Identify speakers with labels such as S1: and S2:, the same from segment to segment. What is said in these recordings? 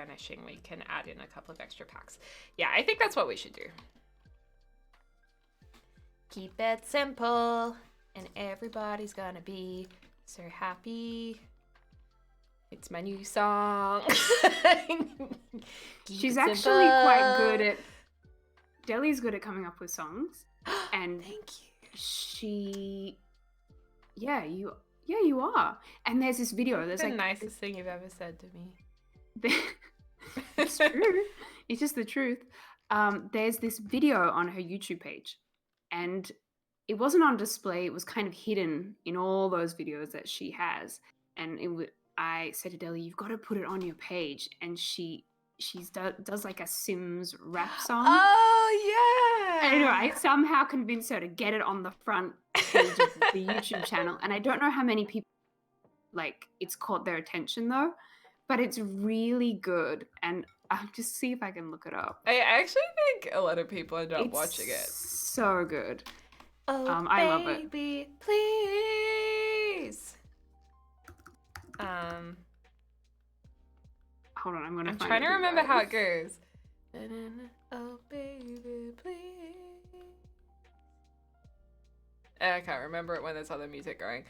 S1: finishing, we can add in a couple of extra packs. Yeah, I think that's what we should do. Keep it simple, and everybody's gonna be so happy. It's my new song.
S2: She's actually quite good at... Deli's good at coming up with songs. And
S1: thank you.
S2: She... Yeah, you are. And there's this video. There's
S1: the
S2: like
S1: nicest thing you've ever said to me.
S2: It's true. It's just the truth. There's this video on her YouTube page, and it wasn't on display. It was kind of hidden in all those videos that she has. And I said to Deli, "You've got to put it on your page." And she does like a Sims rap song.
S1: Oh yeah.
S2: Anyway, I somehow convinced her to get it on the front page of the YouTube channel, and I don't know how many people it's caught their attention though, but it's really good. And I'll just see if I can look it up.
S1: I actually think a lot of people end up watching it.
S2: So good.
S1: Oh,
S2: I love it.
S1: baby, please.
S2: Hold on, I'm
S1: trying to remember how it goes. Oh, baby, please. I can't remember it when there's other music going,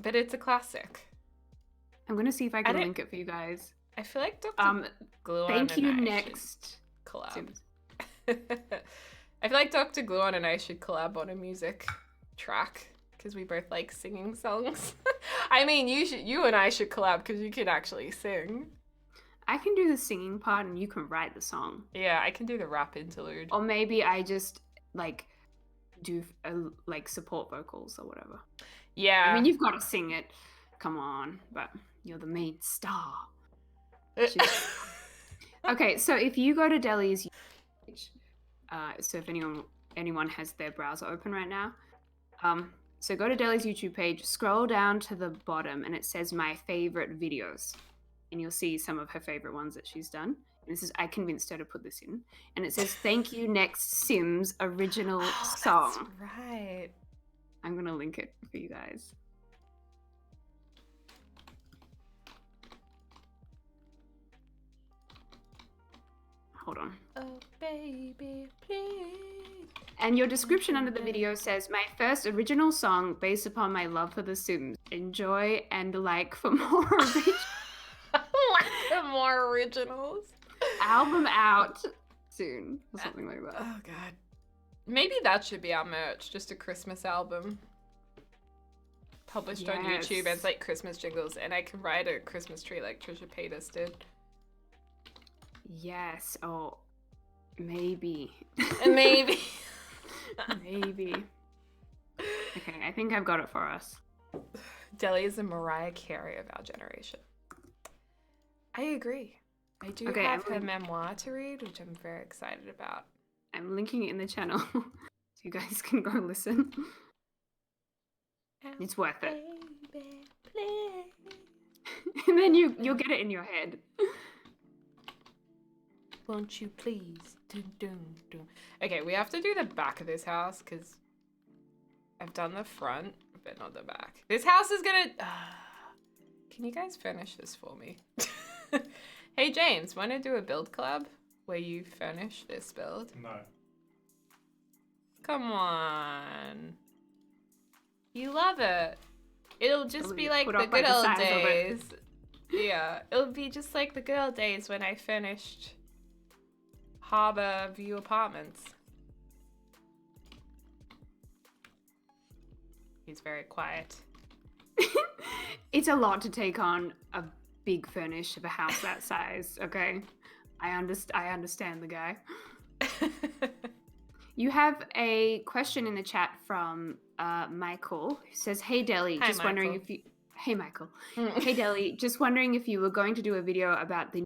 S1: but it's a classic.
S2: I'm gonna see if I can link it for you guys.
S1: I feel like Dr. Gluon
S2: thank you
S1: and I
S2: next
S1: collab. I feel like Dr. Gluon and I should collab on a music track because we both like singing songs. I mean, you and I should collab because you can actually sing.
S2: I can do the singing part and you can write the song.
S1: Yeah, I can do the rap interlude.
S2: Or maybe I just do support vocals or whatever.
S1: Yeah.
S2: I mean, you've got to sing it. Come on, but you're the main star. Okay, so if you go to Deli's page, so if anyone has their browser open right now, so go to Deli's YouTube page, scroll down to the bottom, and it says my favorite videos, and you'll see some of her favorite ones that she's done. And this is, I convinced her to put this in, and it says thank you next Sims original song.
S1: That's right.
S2: I'm gonna link it for you guys. Hold on.
S1: Oh, baby, please.
S2: And your description under the video says, my first original song based upon my love for The Sims. Enjoy and like for more
S1: more originals.
S2: Album out soon. Or something like that.
S1: Oh, God. Maybe that should be our merch. Just a Christmas album. Published on YouTube. And it's like Christmas jingles. And I can ride a Christmas tree like Trisha Paytas did.
S2: Yes. Oh, maybe.
S1: Maybe.
S2: Maybe. Okay, I think I've got it for us.
S1: Deli is the Mariah Carey of our generation. I agree. I do have her memoir to read, which I'm very excited about.
S2: I'm linking it in the channel so you guys can go listen. It's worth it.
S1: Baby, please.
S2: And then you'll get it in your head.
S1: Won't you please? Dun, dun, dun. Okay, we have to do the back of this house because I've done the front, but not the back. This house is gonna... Can you guys finish this for me? Hey, James, want to do a build collab where you finish this build?
S3: No.
S1: Come on. You love it. It'll just be like the good old days. Yeah, it'll be just like the good old days when I finished Harbor View Apartments. He's very quiet.
S2: It's a lot to take on a big furnish of a house that size, okay? I understand the guy. You have a question in the chat from Michael, who says, hey Deli,
S1: Hi,
S2: just
S1: Michael.
S2: wondering if you... Hey Michael. Hey Deli, just wondering if you were going to do a video about the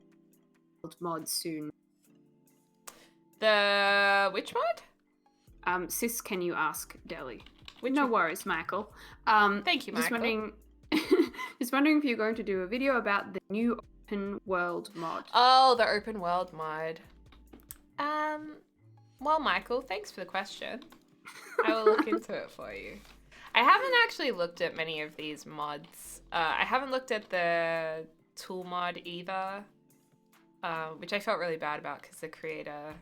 S2: mod soon.
S1: The... which mod?
S2: Sis, can you ask Deli?
S1: Which
S2: no
S1: one?
S2: worries, Michael.
S1: Thank you, Michael.
S2: Just wondering if you're going to do a video about the new open world mod.
S1: Oh, the open world mod. Well, Michael, thanks for the question. I will look into it for you. I haven't actually looked at many of these mods. I haven't looked at the tool mod either. which I felt really bad about because the creator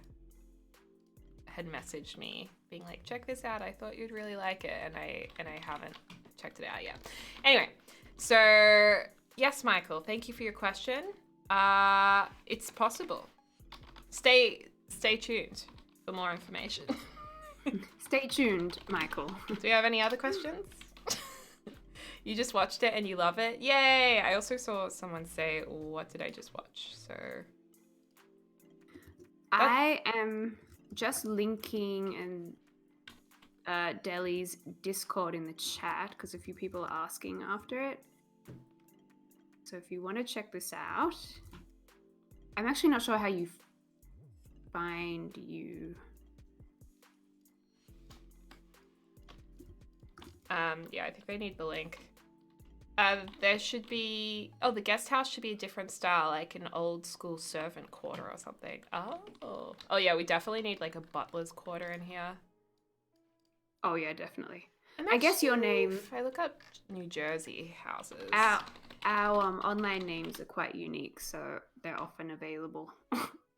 S1: had messaged me being like, check this out, I thought you'd really like it, and I haven't checked it out yet. Anyway, so yes, Michael, thank you for your question. It's possible. Stay tuned for more information.
S2: Stay tuned, Michael.
S1: Do we have any other questions? You just watched it and you love it? Yay! I also saw someone say, what did I just watch? So
S2: I am just linking and Deli's Discord in the chat because a few people are asking after it. So if you want to check this out, I'm actually not sure how you find you.
S1: Yeah, I think they need the link. There should be, the guest house should be a different style, like an old school servant quarter or something. Oh yeah, we definitely need like a butler's quarter in here.
S2: Oh yeah, definitely. I guess your name.
S1: If I look up New Jersey houses.
S2: Our online names are quite unique, so they're often available.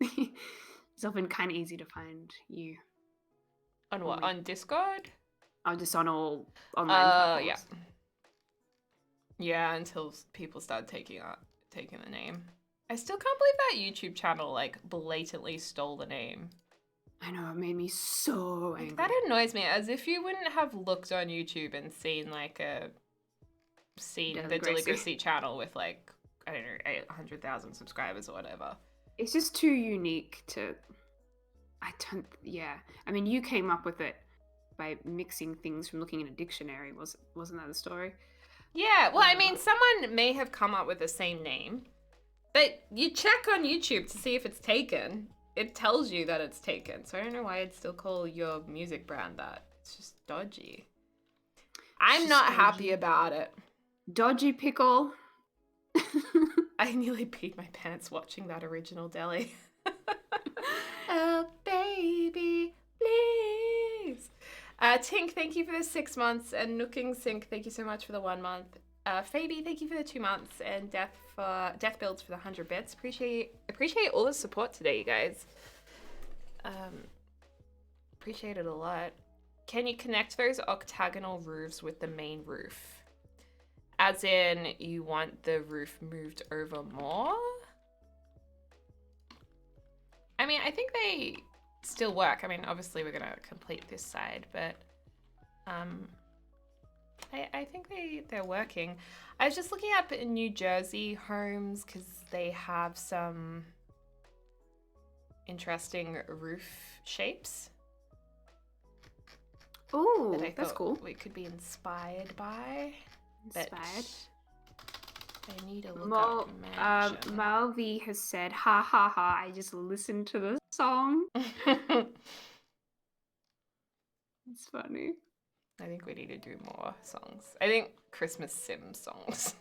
S2: It's often kind of easy to find you.
S1: On what? On Discord?
S2: Oh, just on all online platforms.
S1: Yeah. Yeah, until people start taking the name. I still can't believe that YouTube channel like blatantly stole the name.
S2: I know, it made me so angry.
S1: That annoys me, as if you wouldn't have looked on YouTube and seen the Deligracy channel with like, I don't know, 800,000 subscribers or whatever.
S2: It's just too unique to. I mean, you came up with it by mixing things from looking in a dictionary. Wasn't that the story?
S1: Yeah, well, I mean, someone may have come up with the same name, but you check on YouTube to see if it's taken. It tells you that it's taken, so I don't know why I'd still call your music brand that. It's just dodgy. I'm not happy about it.
S2: Dodgy pickle.
S1: I nearly peed my pants watching that original Deli. Oh, baby, please. Tink, thank you for the 6 months, and Nooking Sink, thank you so much for the 1 month. Phoebe, thank you for the 2 months, and Death Builds for the 100 bits. Appreciate all the support today, you guys. Appreciate it a lot. Can you connect those octagonal roofs with the main roof? As in, you want the roof moved over more? I mean, I think they still work. I mean, obviously we're gonna complete this side, but I think they're working. I was just looking up in New Jersey homes because they have some interesting roof shapes.
S2: Oh, that's cool.
S1: We could be inspired by.
S2: Inspired.
S1: I need to look up mansion.
S2: Malvi has said, ha ha ha, I just listened to the song. It's funny.
S1: I think we need to do more songs. I think Christmas sim songs.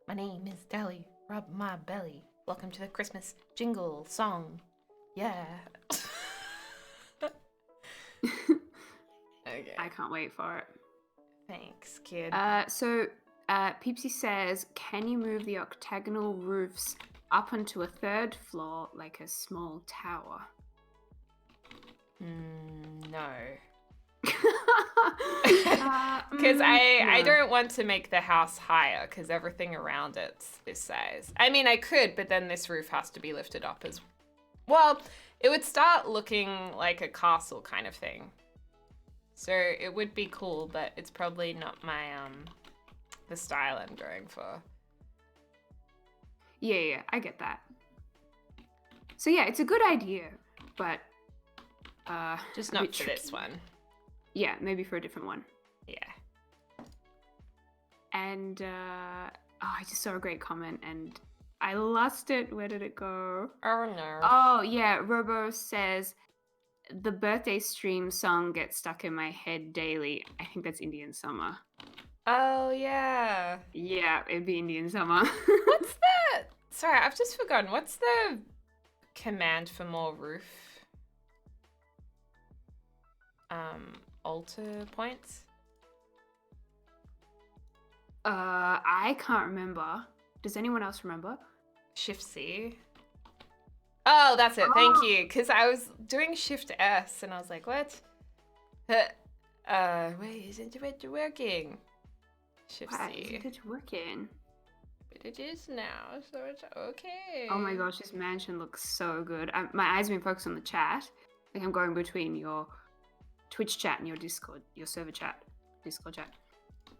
S1: My name is Deli, rub my belly. Welcome to the Christmas jingle song. Yeah. Okay.
S2: I can't wait for it.
S1: Thanks, kid.
S2: So Peepsy says, can you move the octagonal roofs up onto a third floor like a small tower?
S1: No. Because I don't want to make the house higher because everything around it's this size. I mean, I could, but then this roof has to be lifted up as well. It would start looking like a castle kind of thing. So it would be cool, but it's probably not my the style I'm going for.
S2: Yeah, I get that. So yeah, it's a good idea, but
S1: just not for this one.
S2: Yeah, maybe for a different one.
S1: Yeah.
S2: And I just saw a great comment and I lost it. Where did it go?
S1: Oh no.
S2: Oh yeah, Robo says the birthday stream song gets stuck in my head daily. I think that's Indian Summer.
S1: Oh yeah.
S2: Yeah, it'd be Indian Summer.
S1: What's the? Sorry, I've just forgotten. What's the command for more roof? Alter points?
S2: I can't remember. Does anyone else remember?
S1: Shift C. Oh, that's it. Thank you. Because I was doing Shift S and I was like, what? Wait, isn't it working? Shift
S2: Why
S1: C.
S2: isn't it working?
S1: But it is now, so it's okay.
S2: Oh my gosh, this mansion looks so good. My eyes have been focused on the chat. Like I'm going between your Twitch chat and your Discord, your server chat, Discord chat.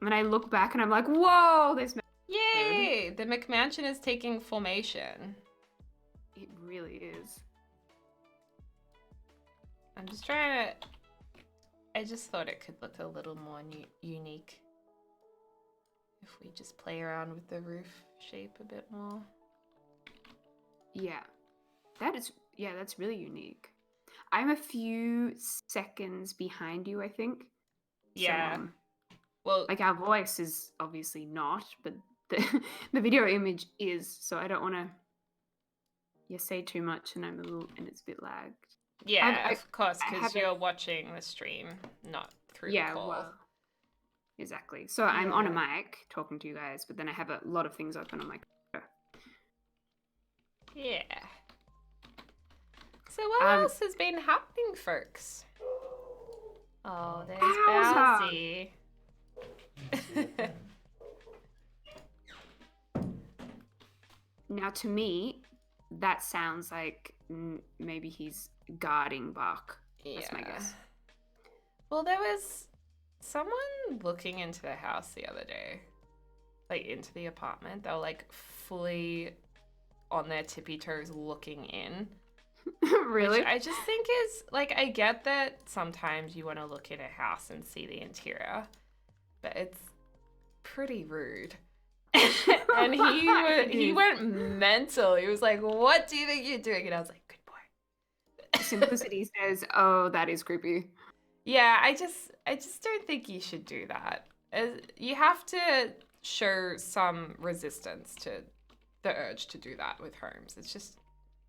S2: And I look back and I'm like, whoa, this mansion.
S1: Yay! The McMansion is taking formation.
S2: It really is.
S1: I'm just trying to... I just thought it could look a little more unique. If we just play around with the roof shape a bit more.
S2: Yeah. That's really unique. I'm a few seconds behind you, I think.
S1: Yeah.
S2: So,
S1: well,
S2: like our voice is obviously not, but the video image is, so I don't want to say too much and it's a bit lagged.
S1: Yeah, of course, because you're watching the stream, not through the call.
S2: Well, exactly. So I'm on a mic talking to you guys, but then I have a lot of things open on my computer.
S1: Yeah. So what else has been happening, folks? Oh, there's Bowsy.
S2: Now, to me, that sounds like maybe he's guarding Bach. That's my guess.
S1: Well, there was someone looking into the house the other day, like into the apartment. They were like fully on their tippy toes looking in.
S2: Really?
S1: Which I just think is like, I get that sometimes you want to look in a house and see the interior, but it's pretty rude. And he went mental. He was like, "What do you think you're doing?" And I was like, "Good boy."
S2: Simplicity says, "Oh, that is creepy."
S1: Yeah, I just don't think you should do that. You have to show some resistance to the urge to do that with homes. It's just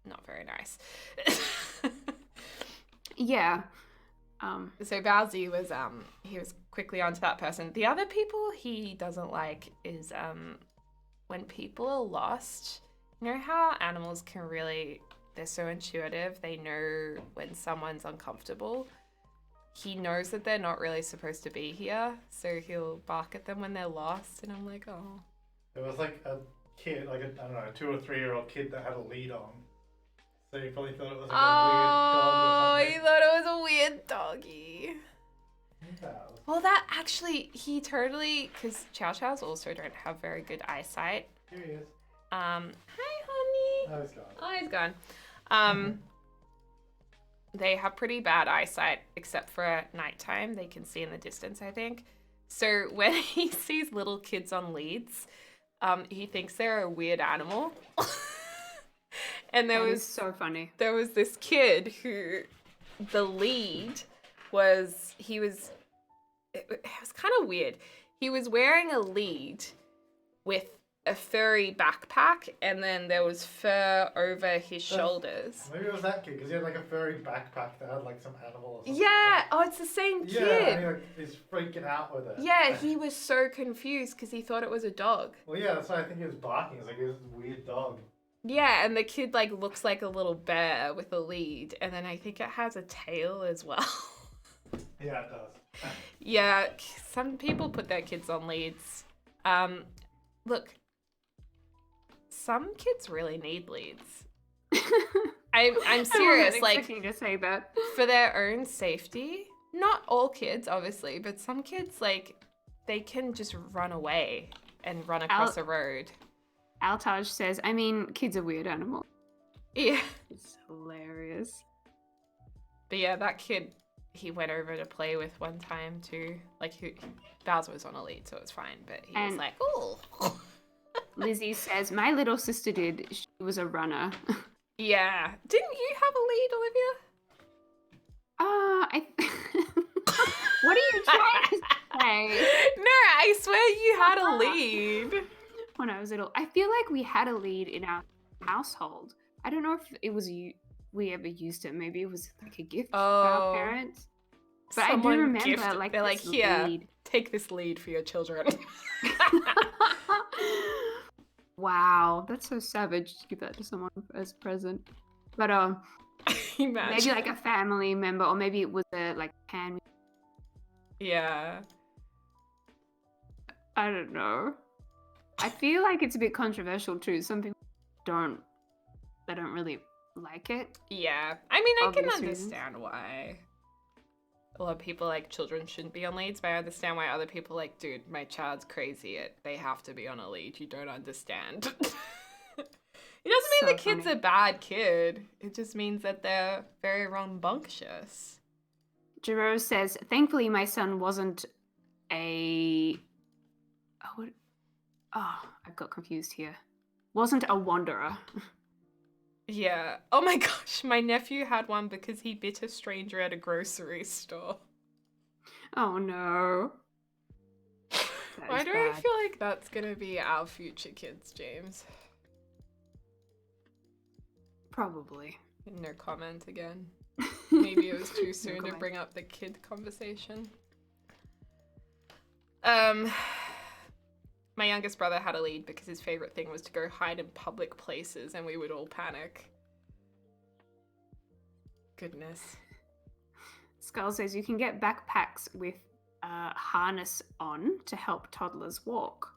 S1: not very nice.
S2: Yeah.
S1: So Bowsy was he was quickly onto that person. The other people he doesn't like is when people are lost. You know how animals can really, they're so intuitive. They know when someone's uncomfortable. He knows that they're not really supposed to be here, so he'll bark at them when they're lost, and I'm like, oh.
S3: It was like a kid, like a 2 or 3 year old kid that had a lead on. So you probably thought it was like a weird dog or something.
S1: He thought it was a weird doggy.
S3: Yeah.
S1: Well, that actually, he totally, because Chow Chows also don't have very good eyesight.
S3: Here he is.
S1: Hi, honey.
S3: Oh, he's gone.
S1: Oh, he's gone. They have pretty bad eyesight, except for at nighttime. They can see in the distance, I think. So when he sees little kids on leads, he thinks they're a weird animal. And
S2: that is so funny.
S1: There was this kid who, the lead was, it was kind of weird. He was wearing a lead with a furry backpack, and then there was fur over his shoulders.
S3: Maybe it was that kid, because he had like a furry backpack that had like some animal or something.
S1: Yeah, oh, it's the same kid.
S3: Yeah, and he's freaking out with it.
S1: Yeah, he was so confused because he thought it was a dog.
S3: Well, yeah, that's why I think he was barking. It's like, it was a weird dog.
S1: Yeah, and the kid like looks like a little bear with a lead, and then I think it has a tail as well.
S3: Yeah, it does.
S1: Yeah, some people put their kids on leads. Look, some kids really need leads. I'm serious.
S2: I wasn't
S1: like,
S2: expecting you to say that.
S1: For their own safety. Not all kids, obviously, but some kids like they can just run away and run across a road.
S2: Altaj says, I mean, kids are weird animals.
S1: Yeah.
S2: It's hilarious.
S1: But yeah, that kid, he went over to play with one time too. Like, Bowser was on a lead, so it was fine. But he was like, ooh.
S2: Lizzie says, my little sister did. She was a runner.
S1: Yeah. Didn't you have a lead, Olivia?
S2: What are you trying to say?
S1: No, I swear you had a lead.
S2: When I was little, I feel like we had a lead in our household. I don't know if it was we ever used it. Maybe it was like a gift for our parents. But I do remember, like,
S1: they're like, here,
S2: lead.
S1: take this lead for your children.
S2: Wow, that's so savage to give that to someone as a present. But maybe
S1: Imagine.
S2: like a family member, or maybe it was a like hand.
S1: Yeah.
S2: I don't know. I feel like it's a bit controversial too. Some people they don't really like it.
S1: Yeah. I mean, I can
S2: Obvious reasons.
S1: understand why a lot of people like children shouldn't be on leads, but I understand why other people like, dude, my child's crazy. They have to be on a lead. You don't understand. It doesn't mean
S2: So
S1: the kid's
S2: funny.
S1: a bad kid. It just means that they're very rambunctious.
S2: Jerome says, thankfully my son wasn't a I got confused here. Wasn't a wanderer.
S1: Yeah. Oh my gosh, my nephew had one because he bit a stranger at a grocery store.
S2: Oh no. That
S1: Why
S2: is
S1: do I
S2: bad.
S1: feel like that's gonna be our future kids, James?
S2: Probably.
S1: No comment again. Maybe it was too
S2: No
S1: soon to
S2: comment.
S1: bring up the kid conversation. My youngest brother had a lead because his favorite thing was to go hide in public places and we would all panic. Goodness.
S2: Skull says you can get backpacks with a harness on to help toddlers walk.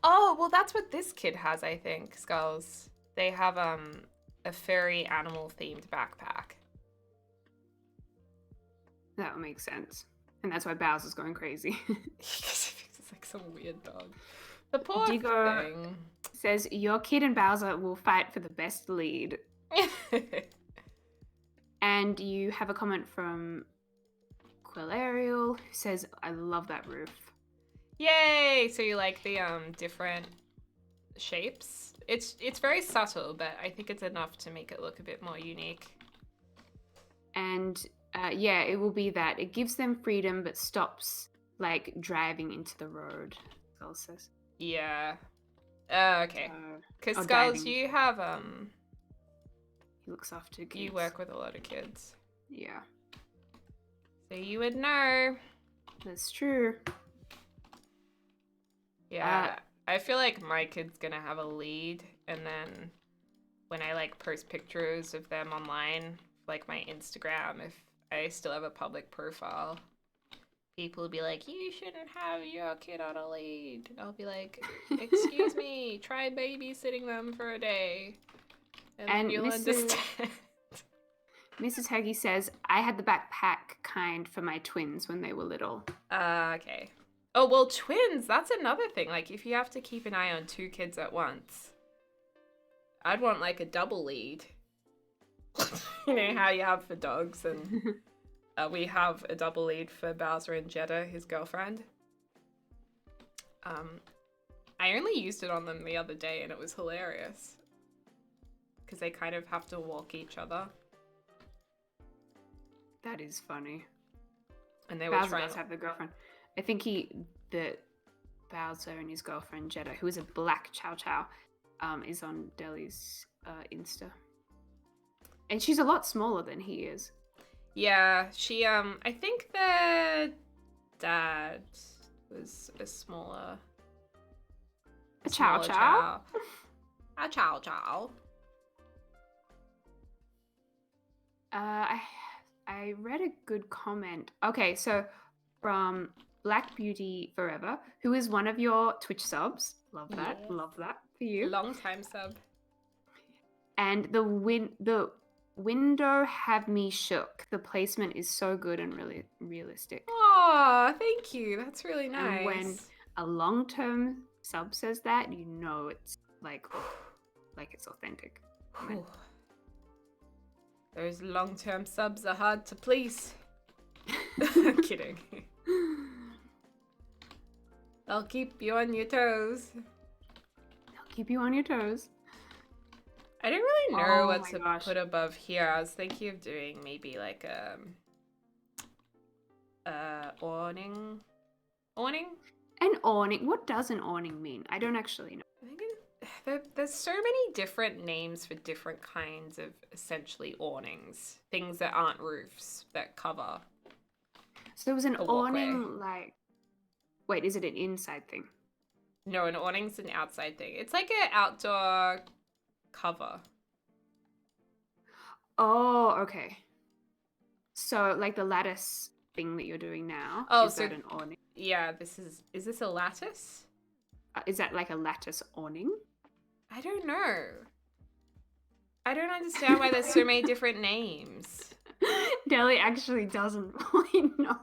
S1: Oh, well that's what this kid has, I think, Skulls. They have a furry animal themed backpack.
S2: That would make sense. And that's why Bowser's going crazy.
S1: Because it's like some weird dog. The poor
S2: Digger
S1: thing.
S2: says your kid and Bowser will fight for the best lead. And you have a comment from Quillariel who says, I love that roof.
S1: Yay! So you like the different shapes? It's very subtle, but I think it's enough to make it look a bit more unique.
S2: And yeah, it will be that. It gives them freedom but stops like driving into the road, Skull says.
S1: Yeah. Okay. Because
S2: or
S1: Skulls,
S2: diving.
S1: you have
S2: He looks after kids.
S1: you work with a lot of kids,
S2: Yeah,
S1: so you would know.
S2: that's true.
S1: Yeah. I feel like my kid's gonna have a lead, and then when I like post pictures of them online, like my Instagram, if I still have a public profile, people will be like, you shouldn't have your kid on a lead. And I'll be like, excuse me, try babysitting them for a day. And then
S2: And
S1: you'll understand.
S2: Mrs. Haggy says, I had the backpack kind for my twins when they were little.
S1: Okay. Oh, well, twins, that's another thing. Like, if you have to keep an eye on two kids at once, I'd want, like, a double lead. You know how you have for dogs, and we have a double lead for Bowser and Jeddah, his girlfriend. I only used it on them the other day, and it was hilarious. Because they kind of have to walk each other.
S2: That is funny.
S1: And they were
S2: Bowser
S1: trying
S2: does have the girlfriend. I think Bowser and his girlfriend Jeddah, who is a black Chow Chow, is on Deli's Insta. And she's a lot smaller than he is.
S1: Yeah, she, I think the dad was a smaller...
S2: A Chow Chow?
S1: A Chow Chow.
S2: I read a good comment. Okay, so from Black Beauty Forever, who is one of your Twitch subs. Love that.
S1: Yes.
S2: Love that for you.
S1: Long time sub.
S2: And the window have me shook. The placement is so good and really realistic.
S1: Aw, thank you. That's really nice.
S2: And when a long-term sub says that, you know it's like it's authentic.
S1: Whew. Those long-term subs are hard to please. Kidding. I'll keep you on your toes.
S2: They'll keep you on your toes.
S1: I don't really know
S2: Oh
S1: what
S2: my
S1: to
S2: gosh.
S1: put above here. I was thinking of doing maybe like awning. Awning?
S2: An awning. What does an awning mean? I don't actually know.
S1: I think there's so many different names for different kinds of essentially awnings. Things that aren't roofs that cover.
S2: So there was an
S1: A walkway.
S2: awning like... Wait, is it an inside thing?
S1: No, an awning's an outside thing. It's like an outdoor cover.
S2: Oh, okay. So like the lattice thing that you're doing now,
S1: Oh,
S2: is
S1: so-
S2: that an awning?
S1: Yeah, is this a lattice?
S2: Is that like a lattice awning?
S1: I don't know. I don't understand why there's so many different names.
S2: Deli actually doesn't fully know.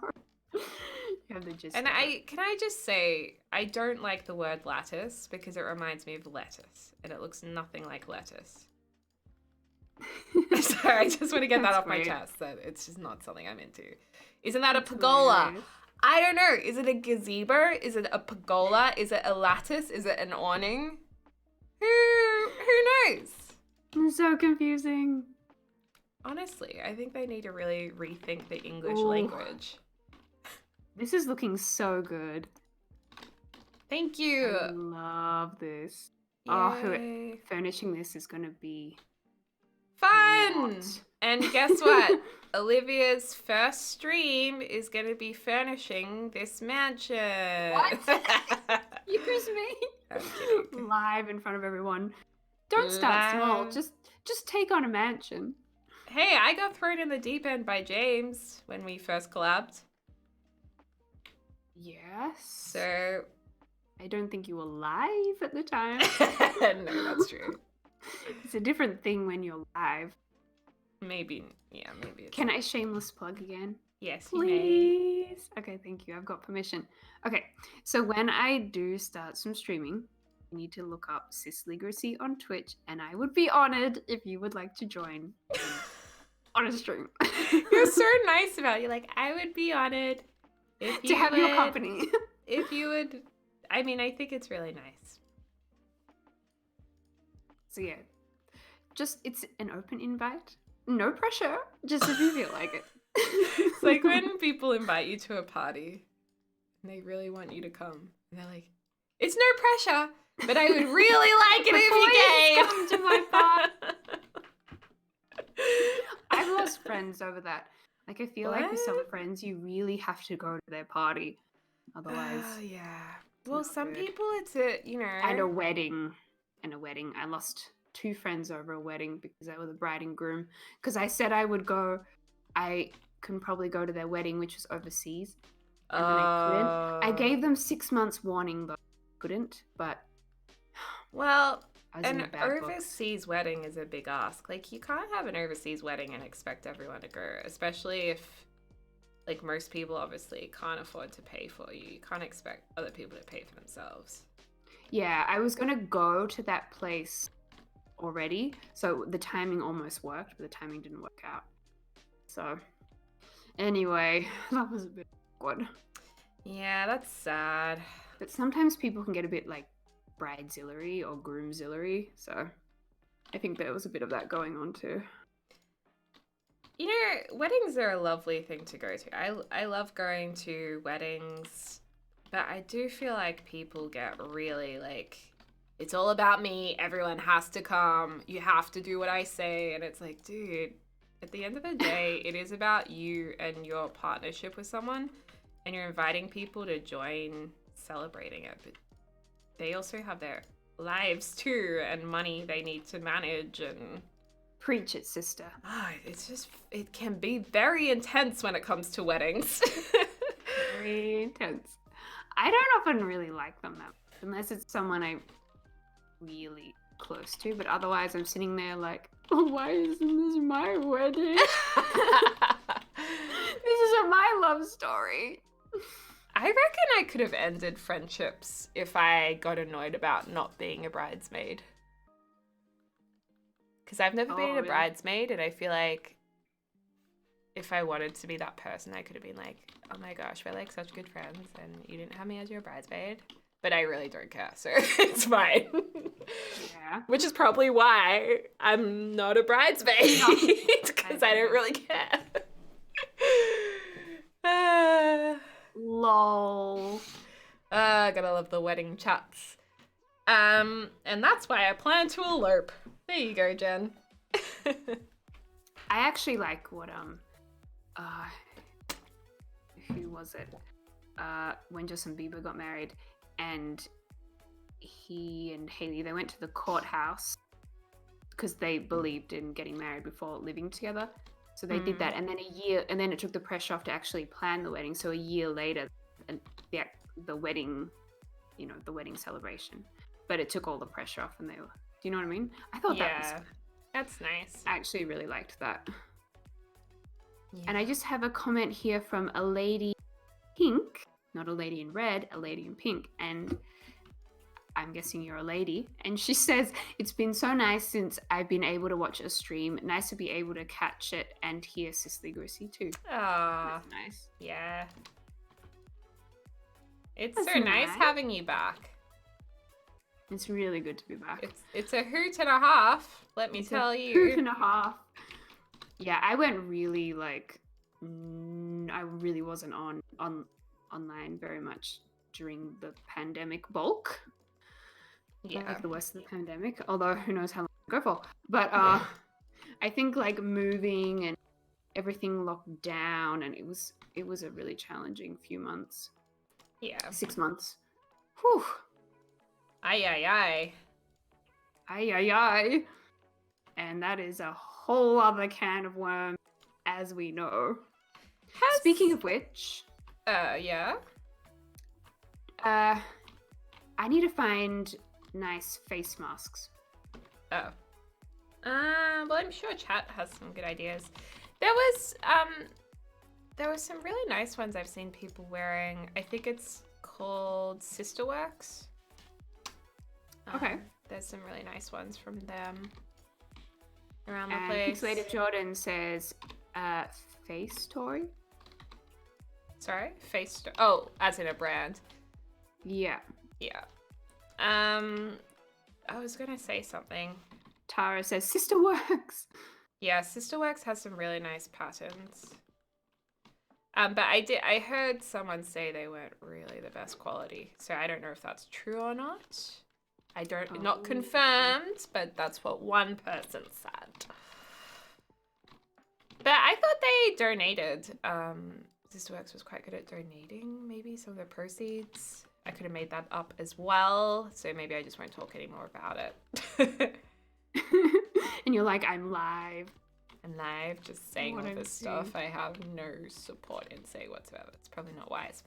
S2: You have the gist.
S1: And
S2: of it.
S1: can I just say, I don't like the word lattice because it reminds me of lettuce, and it looks nothing like lettuce. So I just want to get that
S2: That's
S1: off my
S2: weird.
S1: chest, that it's just not something I'm into. Isn't that
S2: That's
S1: a pergola?
S2: hilarious.
S1: I don't know. Is it a gazebo? Is it a pergola? Is it a lattice? Is it an awning? Who knows?
S2: It's so confusing.
S1: Honestly, I think they need to really rethink the English
S2: Ooh.
S1: language.
S2: This is looking so good.
S1: Thank you.
S2: I love this. Oh,
S1: Yay.
S2: furnishing this is gonna be
S1: Fun!
S2: lot.
S1: And guess what? Olivia's first stream is going to be furnishing this mansion.
S2: What? Excuse me.
S1: I'm kidding.
S2: Live in front of everyone. Don't start small.
S1: Live.
S2: Just take on a mansion.
S1: Hey, I got thrown in the deep end by James when we first collabed.
S2: Yes.
S1: So,
S2: I don't think you were live at the time.
S1: no, that's true.
S2: It's a different thing when you're live.
S1: Maybe, yeah, maybe it's...
S2: Can I shameless plug again?
S1: Yes, you may.
S2: Please. Okay, thank you. I've got permission. Okay, so when I do start some streaming, you need to look up Deligracy on Twitch, and I would be honored if you would like to join on a stream.
S1: You're so nice about it. You're like, I would be honored if you
S2: to have your
S1: would-
S2: company.
S1: If you would... I mean, I think it's really nice.
S2: So yeah, just it's an open invite. No pressure. Just if you feel like it.
S1: It's like when people invite you to a party and they really want you to come. And they're like, it's no pressure, but I would really like it if
S2: Please
S1: you
S2: come to my party. I've lost friends over that. Like I feel like with some
S1: What?
S2: friends you really have to go to their party. Otherwise
S1: Oh, yeah. Well,
S2: not
S1: some
S2: good.
S1: people it's a, you know.
S2: and a wedding. I lost 2 friends over a wedding because they were the bride and groom. Because I said I would go. I can probably go to their wedding, which was overseas. And then I couldn't. I gave them 6 months warning, though. Couldn't, but
S1: Well,
S2: I was in
S1: an
S2: the bad books.
S1: overseas wedding is a big ask. Like, you can't have an overseas wedding and expect everyone to go, especially if, like, most people obviously can't afford to pay for you. You can't expect other people to pay for themselves.
S2: Yeah, I was gonna go to that place already, so the timing almost worked, but the timing didn't work out. So, anyway, that was a bit awkward.
S1: Yeah, that's sad.
S2: But sometimes people can get a bit like bridezillery or groomzillery, so I think there was a bit of that going on too.
S1: You know, weddings are a lovely thing to go to. I love going to weddings, but I do feel like people get really like, it's all about me. Everyone has to come. You have to do what I say. And it's like, dude, at the end of the day, it is about you and your partnership with someone. And you're inviting people to join celebrating it. But they also have their lives too and money they need to manage and...
S2: Preach it, sister.
S1: Ah, it's just, it can be very intense when it comes to weddings.
S2: Very intense. I don't often really like them that much, unless it's someone I'm really close to, but otherwise I'm sitting there like, oh, why isn't this my wedding? This isn't my love story.
S1: I reckon I could have ended friendships if I got annoyed about not being a bridesmaid. Because I've never been a
S2: really?
S1: bridesmaid, and I feel like if I wanted to be that person, I could have been like, oh my gosh, we're like such good friends, and you didn't have me as your bridesmaid. But I really don't care, so it's fine.
S2: Yeah.
S1: Which is probably why I'm not a bridesmaid, because I don't really care.
S2: Lol.
S1: Gotta love the wedding chats. And that's why I plan to elope. There you go, Jen.
S2: I actually like what who was it? When Justin Bieber got married, and he and Haley, they went to the courthouse because they believed in getting married before living together. So they did that, and then it took the pressure off to actually plan the wedding. So a year later, and the wedding, the wedding celebration, but it took all the pressure off, and they were. Do you know what I mean? I thought
S1: that's nice.
S2: I actually really liked that.
S1: Yeah.
S2: And I just have a comment here from a lady pink, not a lady in red, a lady in pink, and I'm guessing you're a lady. And she says, it's been so nice since I've been able to watch a stream. Nice to be able to catch it and hear Deligracy too.
S1: Ah,
S2: That's nice.
S1: yeah. It's
S2: That's
S1: so nice
S2: nice.
S1: having you back.
S2: It's really good to be back.
S1: It's a hoot and a half, let me tell you.
S2: Hoot and a half. Yeah, I went really I really wasn't online very much during the pandemic bulk.
S1: Yeah.
S2: Like the worst of the pandemic, although who knows how long it'll go for. But I think like moving and everything locked down, and it was a really challenging few months.
S1: Yeah.
S2: 6 months. Whew.
S1: Aye.
S2: Aye. And that is a whole other can of worms, as we know. Speaking of which,
S1: yeah.
S2: I need to find nice face masks.
S1: Oh. Well, I'm sure chat has some good ideas. There was some really nice ones I've seen people wearing. I think it's called Sisterworks.
S2: Okay.
S1: There's some really nice ones from them around the
S2: And
S1: place.
S2: Pixelated Jordan says, face story?
S1: Sorry? Oh, as in a brand.
S2: Yeah.
S1: Yeah. I was gonna say something.
S2: Tara says, Sisterworks.
S1: Yeah, Sisterworks has some really nice patterns. But I heard someone say they weren't really the best quality, so I don't know if that's true or not. Not confirmed, but that's what one person said. But I thought they donated. Sisterworks was quite good at donating maybe some of the proceeds. I could have made that up as well, so maybe I just won't talk anymore about it.
S2: And you're like, I'm live.
S1: I'm live, just saying
S2: What
S1: all
S2: I'm
S1: this
S2: seeing.
S1: stuff. I have no support in say whatsoever. It's probably not wise.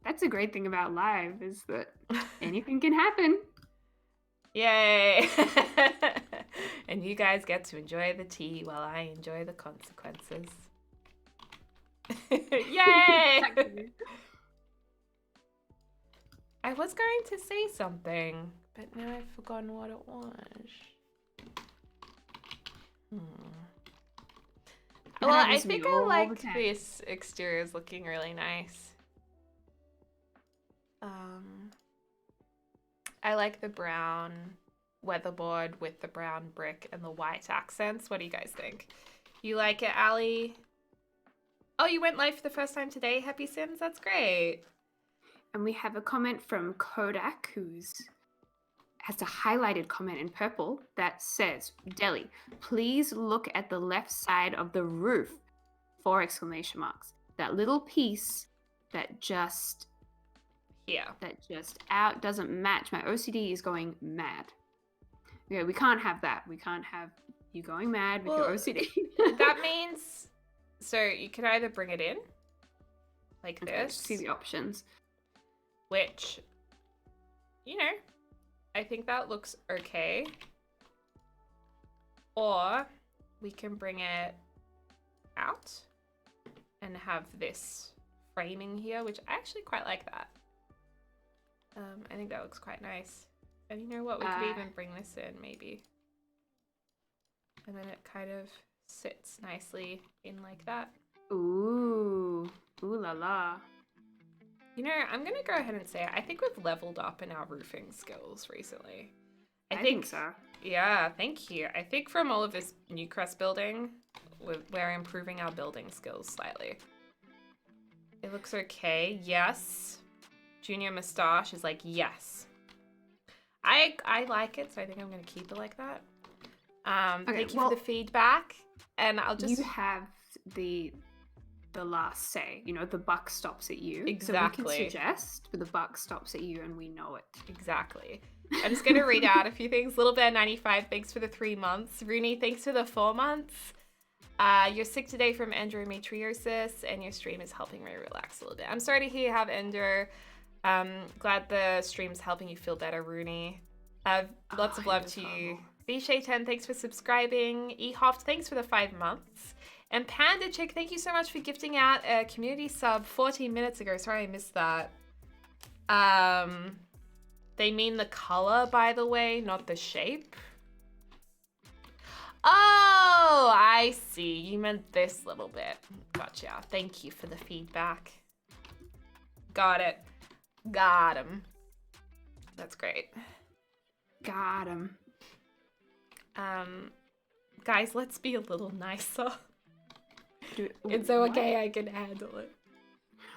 S2: That's a great thing about live, is that anything can happen.
S1: Yay! And you guys get to enjoy the tea while I enjoy the consequences. Yay! I was going to say something, but now I've forgotten what it was. Well, I think I like this exterior is looking really nice. I like the brown weatherboard with the brown brick and the white accents. What do you guys think? You like it, Ali? Oh, you went live for the first time today. Happy Sims, that's great.
S2: And we have a comment from Kodak, has a highlighted comment in purple that says, Deli, please look at the left side of the roof, 4 exclamation marks. That little piece that just doesn't match. My OCD is going mad. Yeah, we can't have that. We can't have you going mad with your OCD.
S1: That means, so you can either bring it in like
S2: Okay,
S1: this.
S2: see the options.
S1: Which, I think that looks okay. Or we can bring it out and have this framing here, which I actually quite like that. I think that looks quite nice. And you know what? We could even bring this in maybe. And then it kind of sits nicely in like that.
S2: Ooh la la.
S1: I'm going to go ahead and say I think we've leveled up in our roofing skills recently.
S2: I think so.
S1: Yeah, thank you. I think from all of this Newcrest building, we're improving our building skills slightly. It looks okay. Yes. Junior Moustache is like, yes. I like it, so I think I'm going to keep it like that. Thank you for the feedback. And I'll just...
S2: You have the the last say. You know, the buck stops at you.
S1: Exactly.
S2: So we can suggest, but the buck stops at you and we know it.
S1: Exactly. I'm just going to read out a few things. Little Bear 95, thanks for the 3 months. Rooney, thanks for the 4 months. You're sick today from endometriosis, and your stream is helping me relax a little bit. I'm sorry to hear you have endo. Glad the stream's helping you feel better, Rooney. Lots of love to you. Vishay10, thanks for subscribing. Ehoft, thanks for the 5 months. And Panda Chick, thank you so much for gifting out a community sub 14 minutes ago. Sorry I missed that. They mean the color, by the way, not the shape. Oh, I see. You meant this little bit. Gotcha. Thank you for the feedback. Got it. Got him. That's great.
S2: Got him.
S1: Guys, let's be a little nicer. It's
S2: What?
S1: okay, I can handle it.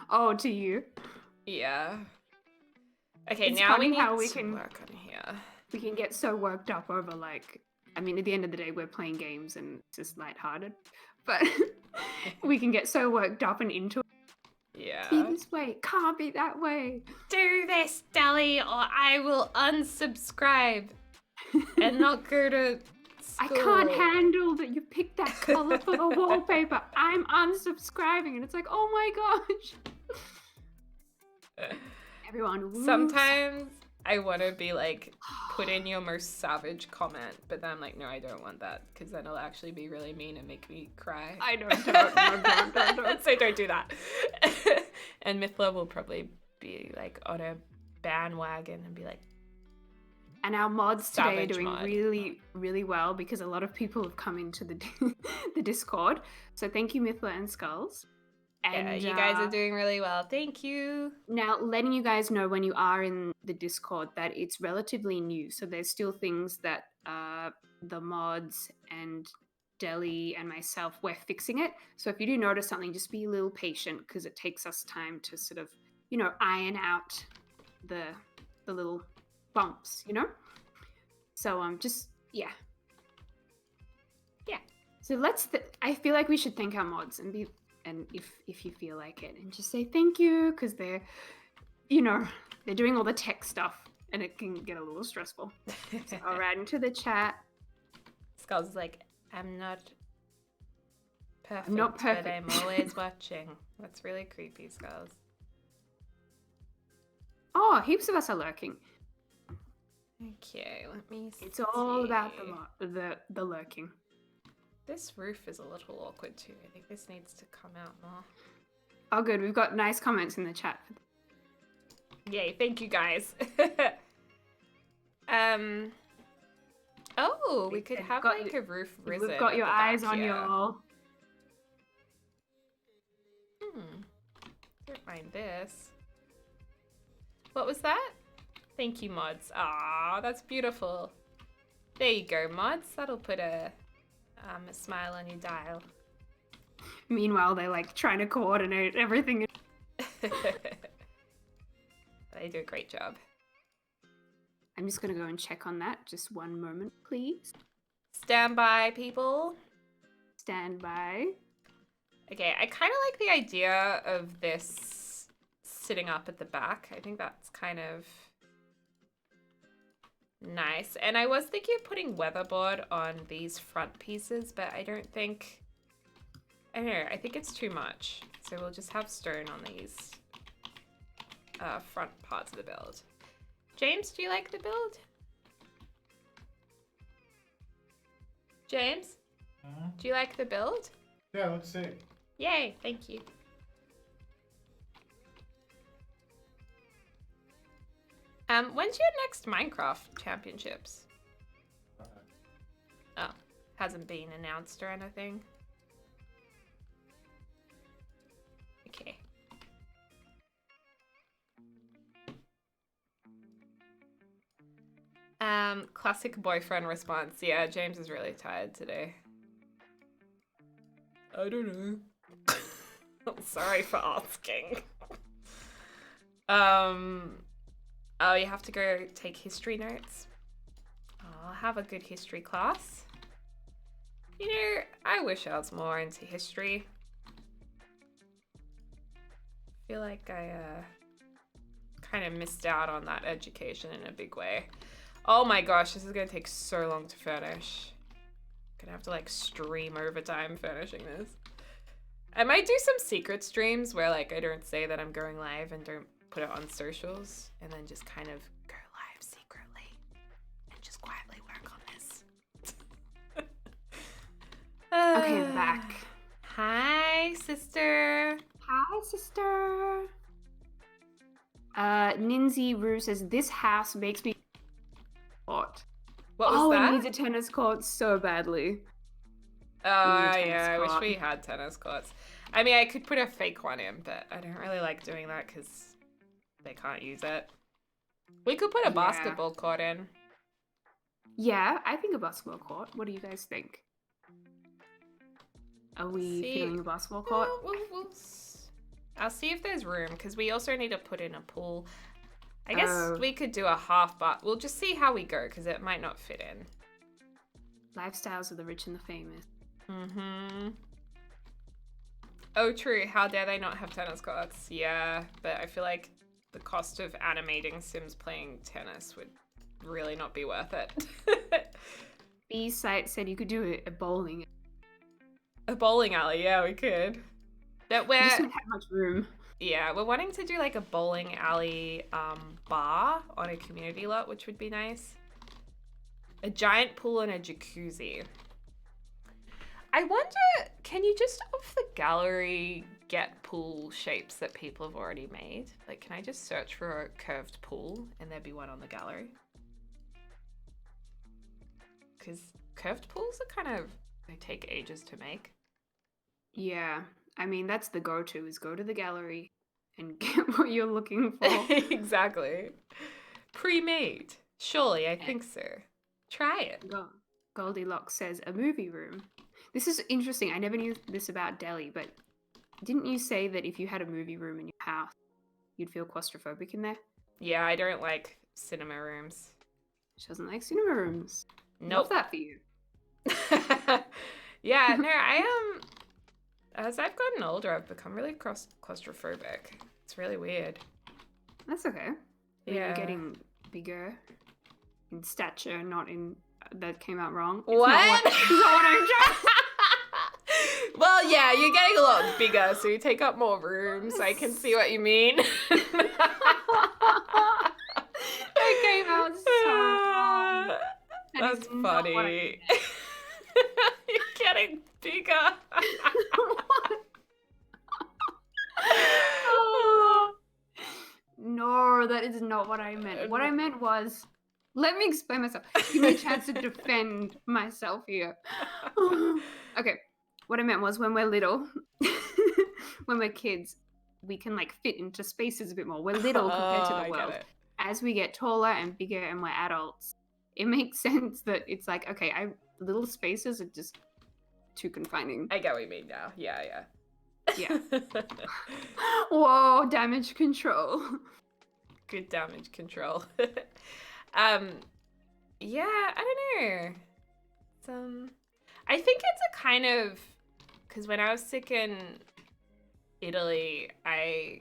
S2: Oh, to you?
S1: Yeah. Okay,
S2: It's
S1: now we
S2: funny
S1: need
S2: how we
S1: to
S2: can-
S1: work on here.
S2: We can get so worked up over, like, I mean, at the end of the day, we're playing games and it's just lighthearted. But we can get so worked up and into it.
S1: Yeah.
S2: Be this way, can't be that way.
S1: Do this, Deli, or I will unsubscribe and not go to
S2: I
S1: school.
S2: can't handle that you picked that color for the wallpaper. I'm unsubscribing. And it's like, oh my gosh. Everyone, whoops.
S1: Sometimes I want to be like, put in your most savage comment, but then I'm like, no, I don't want that, because then it'll actually be really mean and make me cry.
S2: I know, don't.
S1: So don't do that. And Mithla will probably be like on a bandwagon and be like,
S2: And our mods today are
S1: Savage
S2: doing
S1: mod.
S2: really, really well because a lot of people have come into the the Discord. So thank you, Mithla and Skulls.
S1: yeah,
S2: And
S1: you guys are doing really well. Thank you.
S2: now letting you guys know when you are in the Discord that it's relatively new. So there's still things that the mods and Deli and myself, we're fixing it. So if you do notice something, just be a little patient because it takes us time to sort of, you know, iron out the little bumps, you know? So just yeah. So I feel like we should thank our mods and if you feel like it, and just say thank you because they're, you know, they're doing all the tech stuff and it can get a little stressful. So I'll write into the chat.
S1: Skulls is like, I'm not perfect,
S2: not
S1: but
S2: perfect.
S1: I'm always watching. That's really creepy, Skulls.
S2: Oh, heaps of us are lurking.
S1: Okay, let me see.
S2: It's all about the lurking.
S1: This roof is a little awkward too. I think this needs to come out more.
S2: Oh, good. We've got nice comments in the chat.
S1: Yay, thank you guys. Oh, we could
S2: We've
S1: have
S2: got
S1: like a roof risen.
S2: We've got
S1: at
S2: your
S1: the back
S2: eyes on
S1: here.
S2: your.
S1: Don't mind this. What was that? Thank you, mods. Ah, that's beautiful. There you go, mods. That'll put a smile on your dial.
S2: Meanwhile, they're like trying to coordinate everything.
S1: They do a great job.
S2: I'm just gonna go and check on that. Just one moment, please.
S1: Stand by, people.
S2: Stand by.
S1: Okay, I kind of like the idea of this sitting up at the back. I think that's kind of nice. And I was thinking of putting weatherboard on these front pieces, but I don't think... I don't know, I think it's too much. So we'll just have stone on these front parts of the build. James, do you like the build? James, do you like the build?
S3: Yeah, let's see.
S1: Yay, thank you. When's your next Minecraft championships? Oh, hasn't been announced or anything. Okay. Classic boyfriend response. Yeah, James is really tired today. I don't know. Sorry for asking. Oh, you have to go take history notes. Oh, have a good history class. You know, I wish I was more into history. feel like I kind of missed out on that education in a big way. Oh my gosh, this is gonna take so long to furnish. Gonna have to like stream overtime furnishing this. I might do some secret streams where like I don't say that I'm going live and don't put it on socials, and then just kind of go live secretly and just quietly work on this.
S2: Okay, I'm back.
S1: Hi, sister.
S2: Hi, sister. Ninzi Rue says, this house makes me hot.
S1: What was
S2: Oh,
S1: that?
S2: it needs a tennis court so badly.
S1: Oh,
S2: tennis
S1: yeah, I wish
S2: court.
S1: we had tennis courts. I mean, I could put a fake one in, but I don't really like doing that because they can't use it. We could put a
S2: Yeah.
S1: basketball court in.
S2: Yeah, I think a basketball court. What do you guys think? Are we
S1: See-
S2: feeling a basketball court?
S1: I'll see if there's room, because we also need to put in a pool. I guess
S2: Oh.
S1: we could do a half, but we'll just see how we go, because it might not fit in.
S2: Lifestyles of the rich and the famous.
S1: Mm-hmm. Oh, true. How dare they not have tennis courts? Yeah, but I feel like the cost of animating Sims playing tennis would really not be worth it.
S2: B-Site said you could do a bowling.
S1: A bowling alley, yeah, we could. That
S2: We just
S1: we're
S2: don't have much room.
S1: yeah, we're wanting to do like a bowling alley bar on a community lot, which would be nice. A giant pool and a jacuzzi. I wonder, can you just off the gallery get pool shapes that people have already made? Like, can I just search for a curved pool and there'd be one on the gallery? Because curved pools are kind of, they take ages to make.
S2: Yeah, I mean, that's the go-to, is go to the gallery and get what you're looking for.
S1: Exactly. Pre-made. Surely, I think so. Try it.
S2: Goldilocks says a movie room. This is interesting. I never knew this about Delhi, but didn't you say that if you had a movie room in your house, you'd feel claustrophobic in there?
S1: Yeah, I don't like cinema rooms.
S2: She doesn't like cinema rooms.
S1: Nope.
S2: Love that for you.
S1: Yeah, no, I am. As I've gotten older, I've become really claustrophobic. It's really weird.
S2: That's okay. When
S1: Yeah.
S2: you're getting bigger in stature, not in... That came out wrong. It's
S1: What?
S2: Not what, it's not what I'm trying.
S1: Well, yeah, you're getting a lot bigger, so you take up more rooms. I can see what you mean.
S2: It came out so wrong. That
S1: That's
S2: is not what I
S1: funny. You're getting bigger.
S2: No, that is not what I meant. What I meant was, let me explain myself. Give me a chance to defend myself here. Okay, what I meant was when we're little, when we're kids, we can like fit into spaces a bit more. We're little compared to
S1: Oh,
S2: the
S1: I get
S2: world.
S1: it.
S2: As we get taller and bigger and we're adults, it makes sense that it's like, okay, little spaces are just too confining.
S1: I get what you mean now. Yeah.
S2: Yeah. Whoa, damage control.
S1: Good damage control. Yeah, I don't know. It's, I think it's a kind of, because when I was sick in Italy, I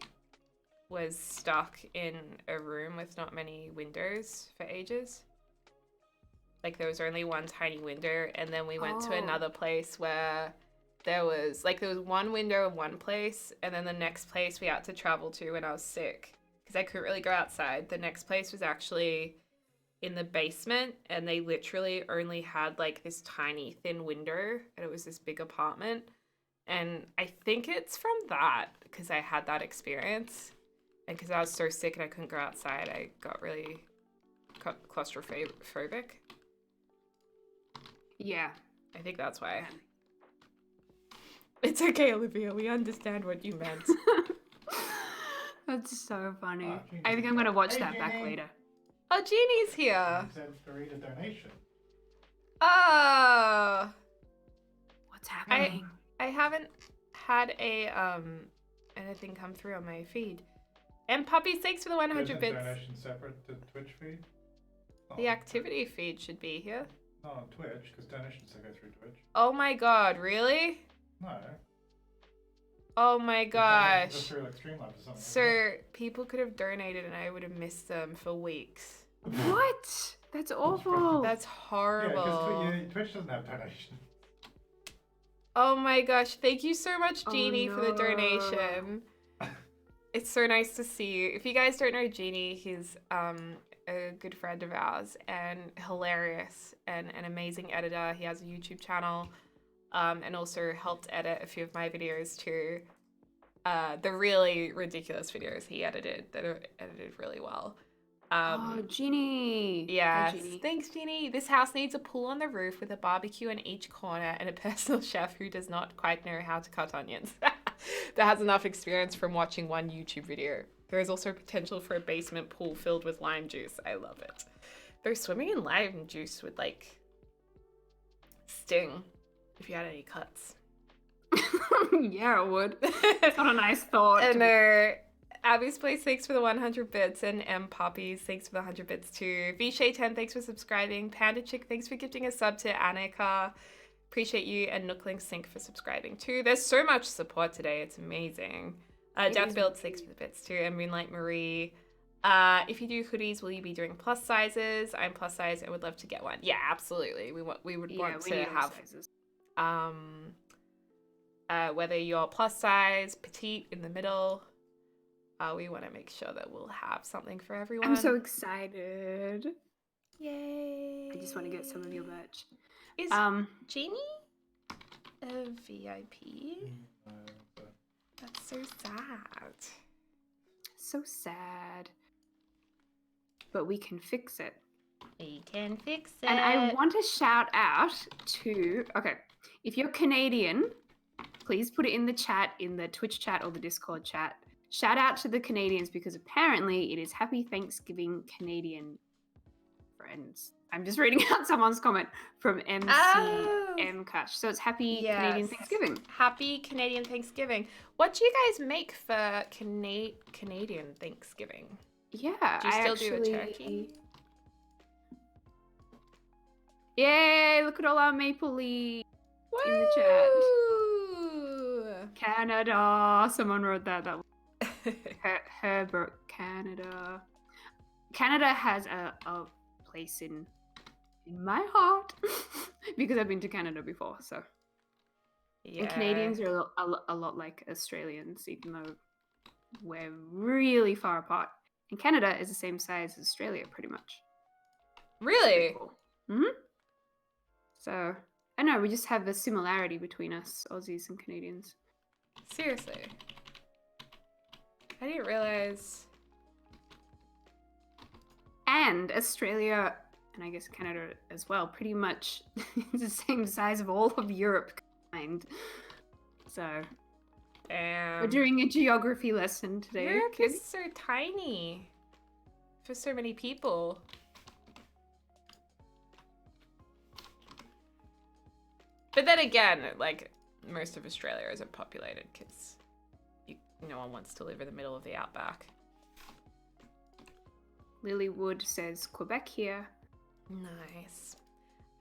S1: was stuck in a room with not many windows for ages. Like there was only one tiny window, and then we went to
S2: Oh.
S1: another place where there was one window in one place, and then the next place we had to travel to when I was sick because I couldn't really go outside. The next place was actually in the basement, and they literally only had like this tiny thin window, and it was this big apartment. And I think it's from that, because I had that experience, and because I was so sick and I couldn't go outside, I got really claustrophobic.
S2: Yeah.
S1: I think that's why. It's okay, Olivia. We understand what you meant.
S2: That's so funny.
S3: Oh, Jeannie's
S2: I think I'm gonna watch
S3: Hey,
S2: that back
S3: Jeannie.
S2: later.
S1: Oh, Jeannie's here.
S3: Sent to read a donation.
S1: Oh,
S2: What's happening?
S1: I haven't had a anything come through on my feed. And Puppy, thanks for the 100
S3: Isn't
S1: bits.
S3: donation separate to Twitch feed? Not
S1: The
S3: on
S1: activity feed should be here.
S3: Twitch. Not on Twitch, because donations don't go through Twitch.
S1: Oh my god, really?
S3: No.
S1: Oh my gosh.
S3: Just through like Streamlabs or something.
S1: So people could have donated and I would have missed them for weeks.
S2: What? That's awful.
S1: That's
S3: Yeah,
S1: horrible.
S3: because Twitch doesn't have donations.
S1: Oh my gosh. Thank you so much,
S2: Oh,
S1: Jeannie, for the
S2: no.
S1: donation. It's so nice to see you. If you guys don't know Jeannie, he's a good friend of ours and hilarious and an amazing editor. He has a YouTube channel and also helped edit a few of my videos too. The really ridiculous videos he edited that are edited really well.
S2: Oh, Jeannie.
S1: Yeah,
S2: Hi, Jeannie.
S1: thanks, Jeannie. This house needs a pool on the roof with a barbecue in each corner and a personal chef who does not quite know how to cut onions. That has enough experience from watching one YouTube video. There is also potential for a basement pool filled with lime juice. I love it. Though swimming in lime juice would like sting if you had any cuts.
S2: Yeah, it would. It's not a nice thought.
S1: And Abby's Place, thanks for the 100 bits. And M Poppies, thanks for the 100 bits too. Vishay10, thanks for subscribing. Panda Chick, thanks for gifting a sub to Annika. Appreciate you. And Nookling Sync for subscribing too. There's so much support today. It's amazing. Death Build, thanks for the bits too. And Moonlight Marie. If you do hoodies, will you be doing plus sizes? I'm plus size and would love to get one. Yeah, absolutely. We would want to have
S2: sizes.
S1: whether you're plus size, petite, in the middle. We want to make sure that we'll have something for everyone.
S2: I'm so excited.
S1: Yay!
S2: I just want to get some of your merch.
S1: Is Jeannie a VIP? That's so sad.
S2: So sad. But we can fix it.
S1: We can fix it.
S2: And I want to shout out to, okay, if you're Canadian, please put it in the chat, in the Twitch chat or the Discord chat. Shout out to the Canadians because apparently it is Happy Thanksgiving Canadian friends. I'm just reading out someone's comment from MC Kush. So it's Happy Canadian Thanksgiving.
S1: Happy Canadian Thanksgiving. What do you guys make for Canadian Thanksgiving?
S2: Yeah,
S1: Do you still do a turkey?
S2: Yay, look at all our maple leaves in the chat. Canada. Someone wrote that. That was Herbert, Canada. Canada has a place in my heart because I've been to Canada before. So, and Canadians are a lot like Australians, even though we're really far apart. And Canada is the same size as Australia, pretty much.
S1: Really?
S2: Cool. Mm-hmm. So, I know, we just have a similarity between us, Aussies and Canadians.
S1: Seriously. I didn't realize.
S2: And Australia, and I guess Canada as well, pretty much the same size of all of Europe combined. So, we're doing a geography lesson today.
S1: Europe is so tiny for so many people. But then again, like, most of Australia isn't populated because no one wants to live in the middle of the outback.
S2: Lily Wood says Quebec here.
S1: Nice.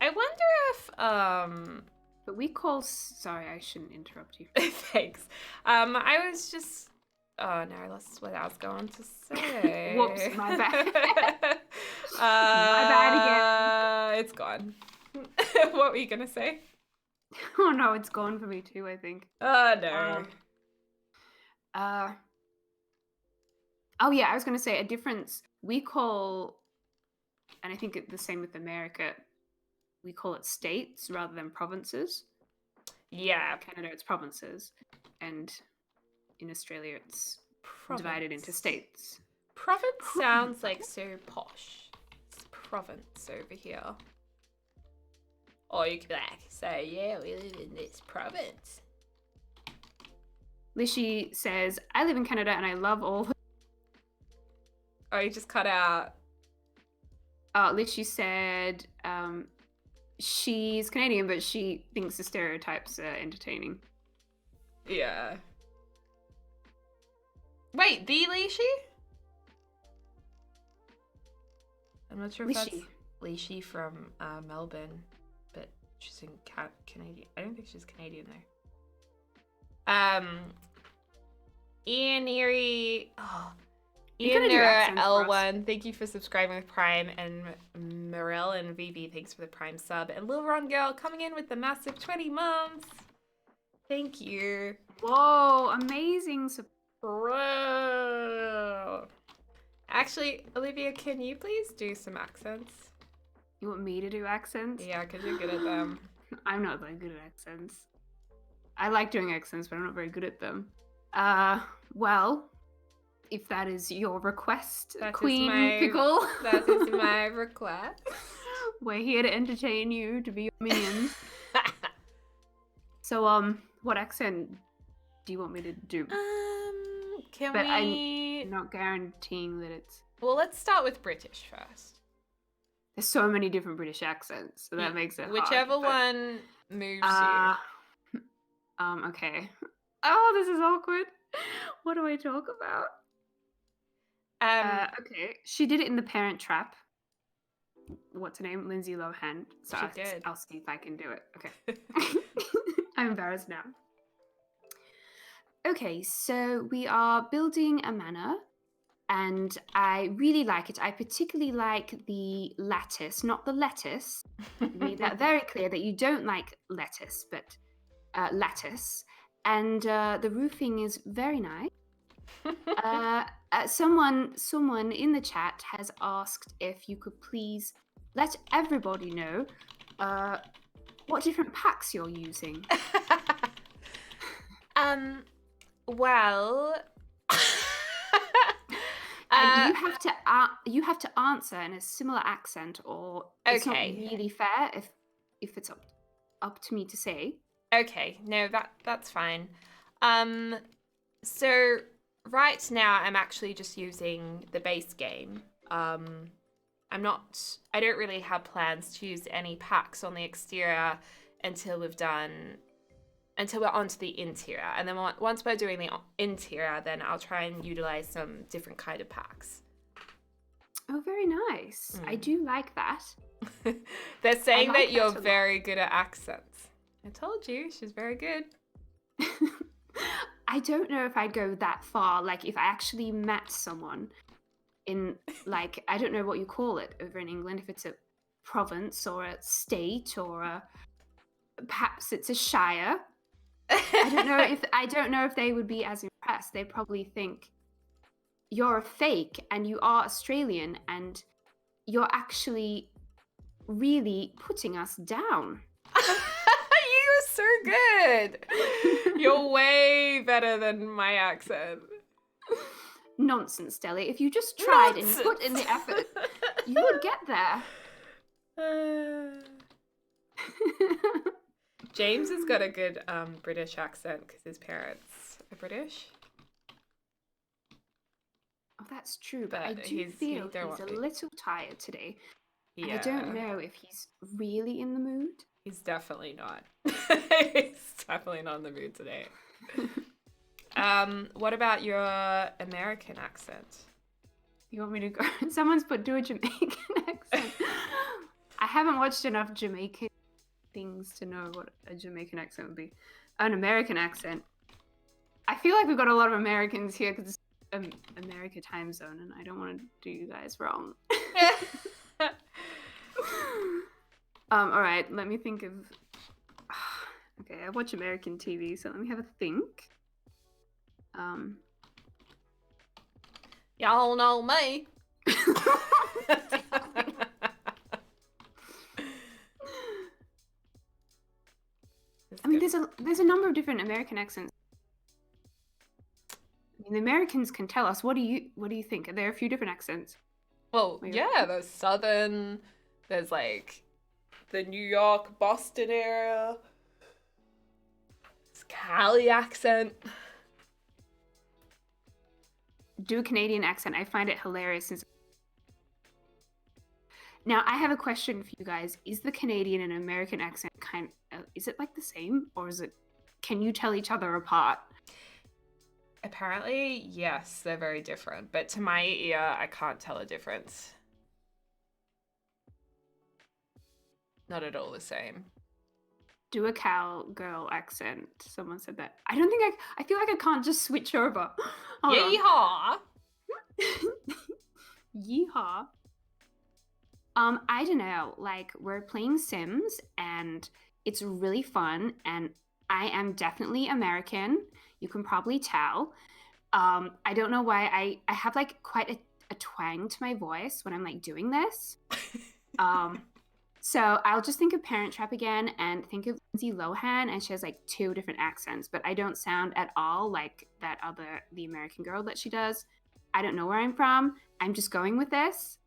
S1: I wonder if
S2: But we call. Sorry, I shouldn't interrupt you.
S1: thanks. I was just. Oh no, I lost what I was going to say.
S2: Whoops, my bad.
S1: My
S2: bad
S1: again. It's gone. What were you gonna say?
S2: Oh no, it's gone for me too, I think.
S1: Oh no.
S2: Oh yeah, I was gonna say a difference. We call, and I think it's the same with America. We call it states rather than provinces.
S1: Yeah.
S2: In Canada, it's provinces, and in Australia, it's divided into states.
S1: Province sounds like so posh. It's province over here. Or you could be like, so yeah, we live in this province.
S2: Lishi says, I live in Canada and I love all.
S1: Oh, you just cut out.
S2: Lishi said she's Canadian, but she thinks the stereotypes are entertaining.
S1: Yeah. Wait, the Lishi? I'm not sure if that's Lishi from Melbourne, but she's in Canadian. I don't think she's Canadian though. Ian Erie. Oh,
S2: You're
S1: Ian
S2: gonna do
S1: Nera
S2: accents for us.
S1: L1, thank you for subscribing with Prime, and Morel and Vivi, thanks for the Prime sub, and Lil Ron Girl coming in with the massive 20 months. Thank you.
S2: Whoa, amazing.
S1: Bro. Actually, Olivia, can you please do some accents?
S2: You want me to do accents?
S1: Yeah, because you're good at them.
S2: I'm not very good at accents. I like doing accents, but I'm not very good at them. Well, if that is your request,
S1: That is
S2: Queen
S1: my-
S2: Pickle.
S1: That is my request.
S2: We're here to entertain you, to be your minions. So, what accent do you want me to do?
S1: Can
S2: But
S1: we...
S2: I'm not guaranteeing that it's...
S1: Well, let's start with British first.
S2: There's so many different British accents, so that makes it
S1: Whichever
S2: hard.
S1: one moves you.
S2: Okay. Oh, this is awkward. What do I talk about? Okay. She did it in The Parent Trap. What's her name? Lindsay Lohan. So
S1: She did.
S2: I'll see if I can do it. Okay. I'm embarrassed now. Okay, so we are building a manor, and I really like it. I particularly like the lattice, not the lettuce. Made that very clear that you don't like lettuce, but lattice. And the roofing is very nice. Someone in the chat has asked if you could please let everybody know what different packs you're using.
S1: Well,
S2: And you have to answer in a similar accent, or it's
S1: Okay.
S2: not really fair if it's up to me to say.
S1: okay, no, that's fine. So right now I'm actually just using the base game. I don't really have plans to use any packs on the exterior until we're onto the interior. And then once we're doing the interior, then I'll try and utilize some different kind of packs.
S2: Oh, very nice. I do like that.
S1: They're saying
S2: like
S1: that you're
S2: that a lot.
S1: very good at accents. I told you, she's very good.
S2: I don't know if I'd go that far. Like, if I actually met someone in, like, I don't know what you call it over in England, if it's a province or a state or perhaps it's a shire. I don't know if they would be as impressed. They probably think you're a fake and you are Australian and you're actually really putting us down.
S1: You're so good. You're way better than my accent.
S2: Nonsense, Deli. If you just tried and put in the effort, you would get there.
S1: James has got a good British accent because his parents are British.
S2: Oh, that's true, but
S1: But
S2: I do feel he's a little tired today.
S1: Yeah.
S2: I don't know if he's really in the mood.
S1: He's definitely not. He's definitely not in the mood today. What about your American accent?
S2: You want me to go? Someone's put do a Jamaican accent. I haven't watched enough Jamaican things to know what a Jamaican accent would be. An American accent. I feel like we've got a lot of Americans here because it's America time zone, and I don't want to do you guys wrong. All right, let me think of. Okay, I watch American TV, so let me have a think.
S1: Y'all know me.
S2: I mean, there's a number of different American accents. I mean, the Americans can tell us. What do you think? Are there a few different accents?
S1: Well, yeah, there's Southern. There's like the New York, Boston area. It's Cali accent.
S2: Do a Canadian accent. I find it hilarious. Now, I have a question for you guys. Is the Canadian and American accent is it like the same, or can you tell each other apart?
S1: Apparently, yes, they're very different, but to my ear, I can't tell a difference. Not at all the same.
S2: Do a cowgirl accent. Someone said that. I don't think I feel like I can't just switch over. Hold on.
S1: Yeehaw!
S2: Yeehaw. I don't know. Like, we're playing Sims and it's really fun, and I am definitely American. You can probably tell. I don't know why I have like quite a twang to my voice when I'm like doing this. So I'll just think of Parent Trap again and think of Lindsay Lohan, and she has like 2 different accents, but I don't sound at all like the American girl that she does. I don't know where I'm from. I'm just going with this.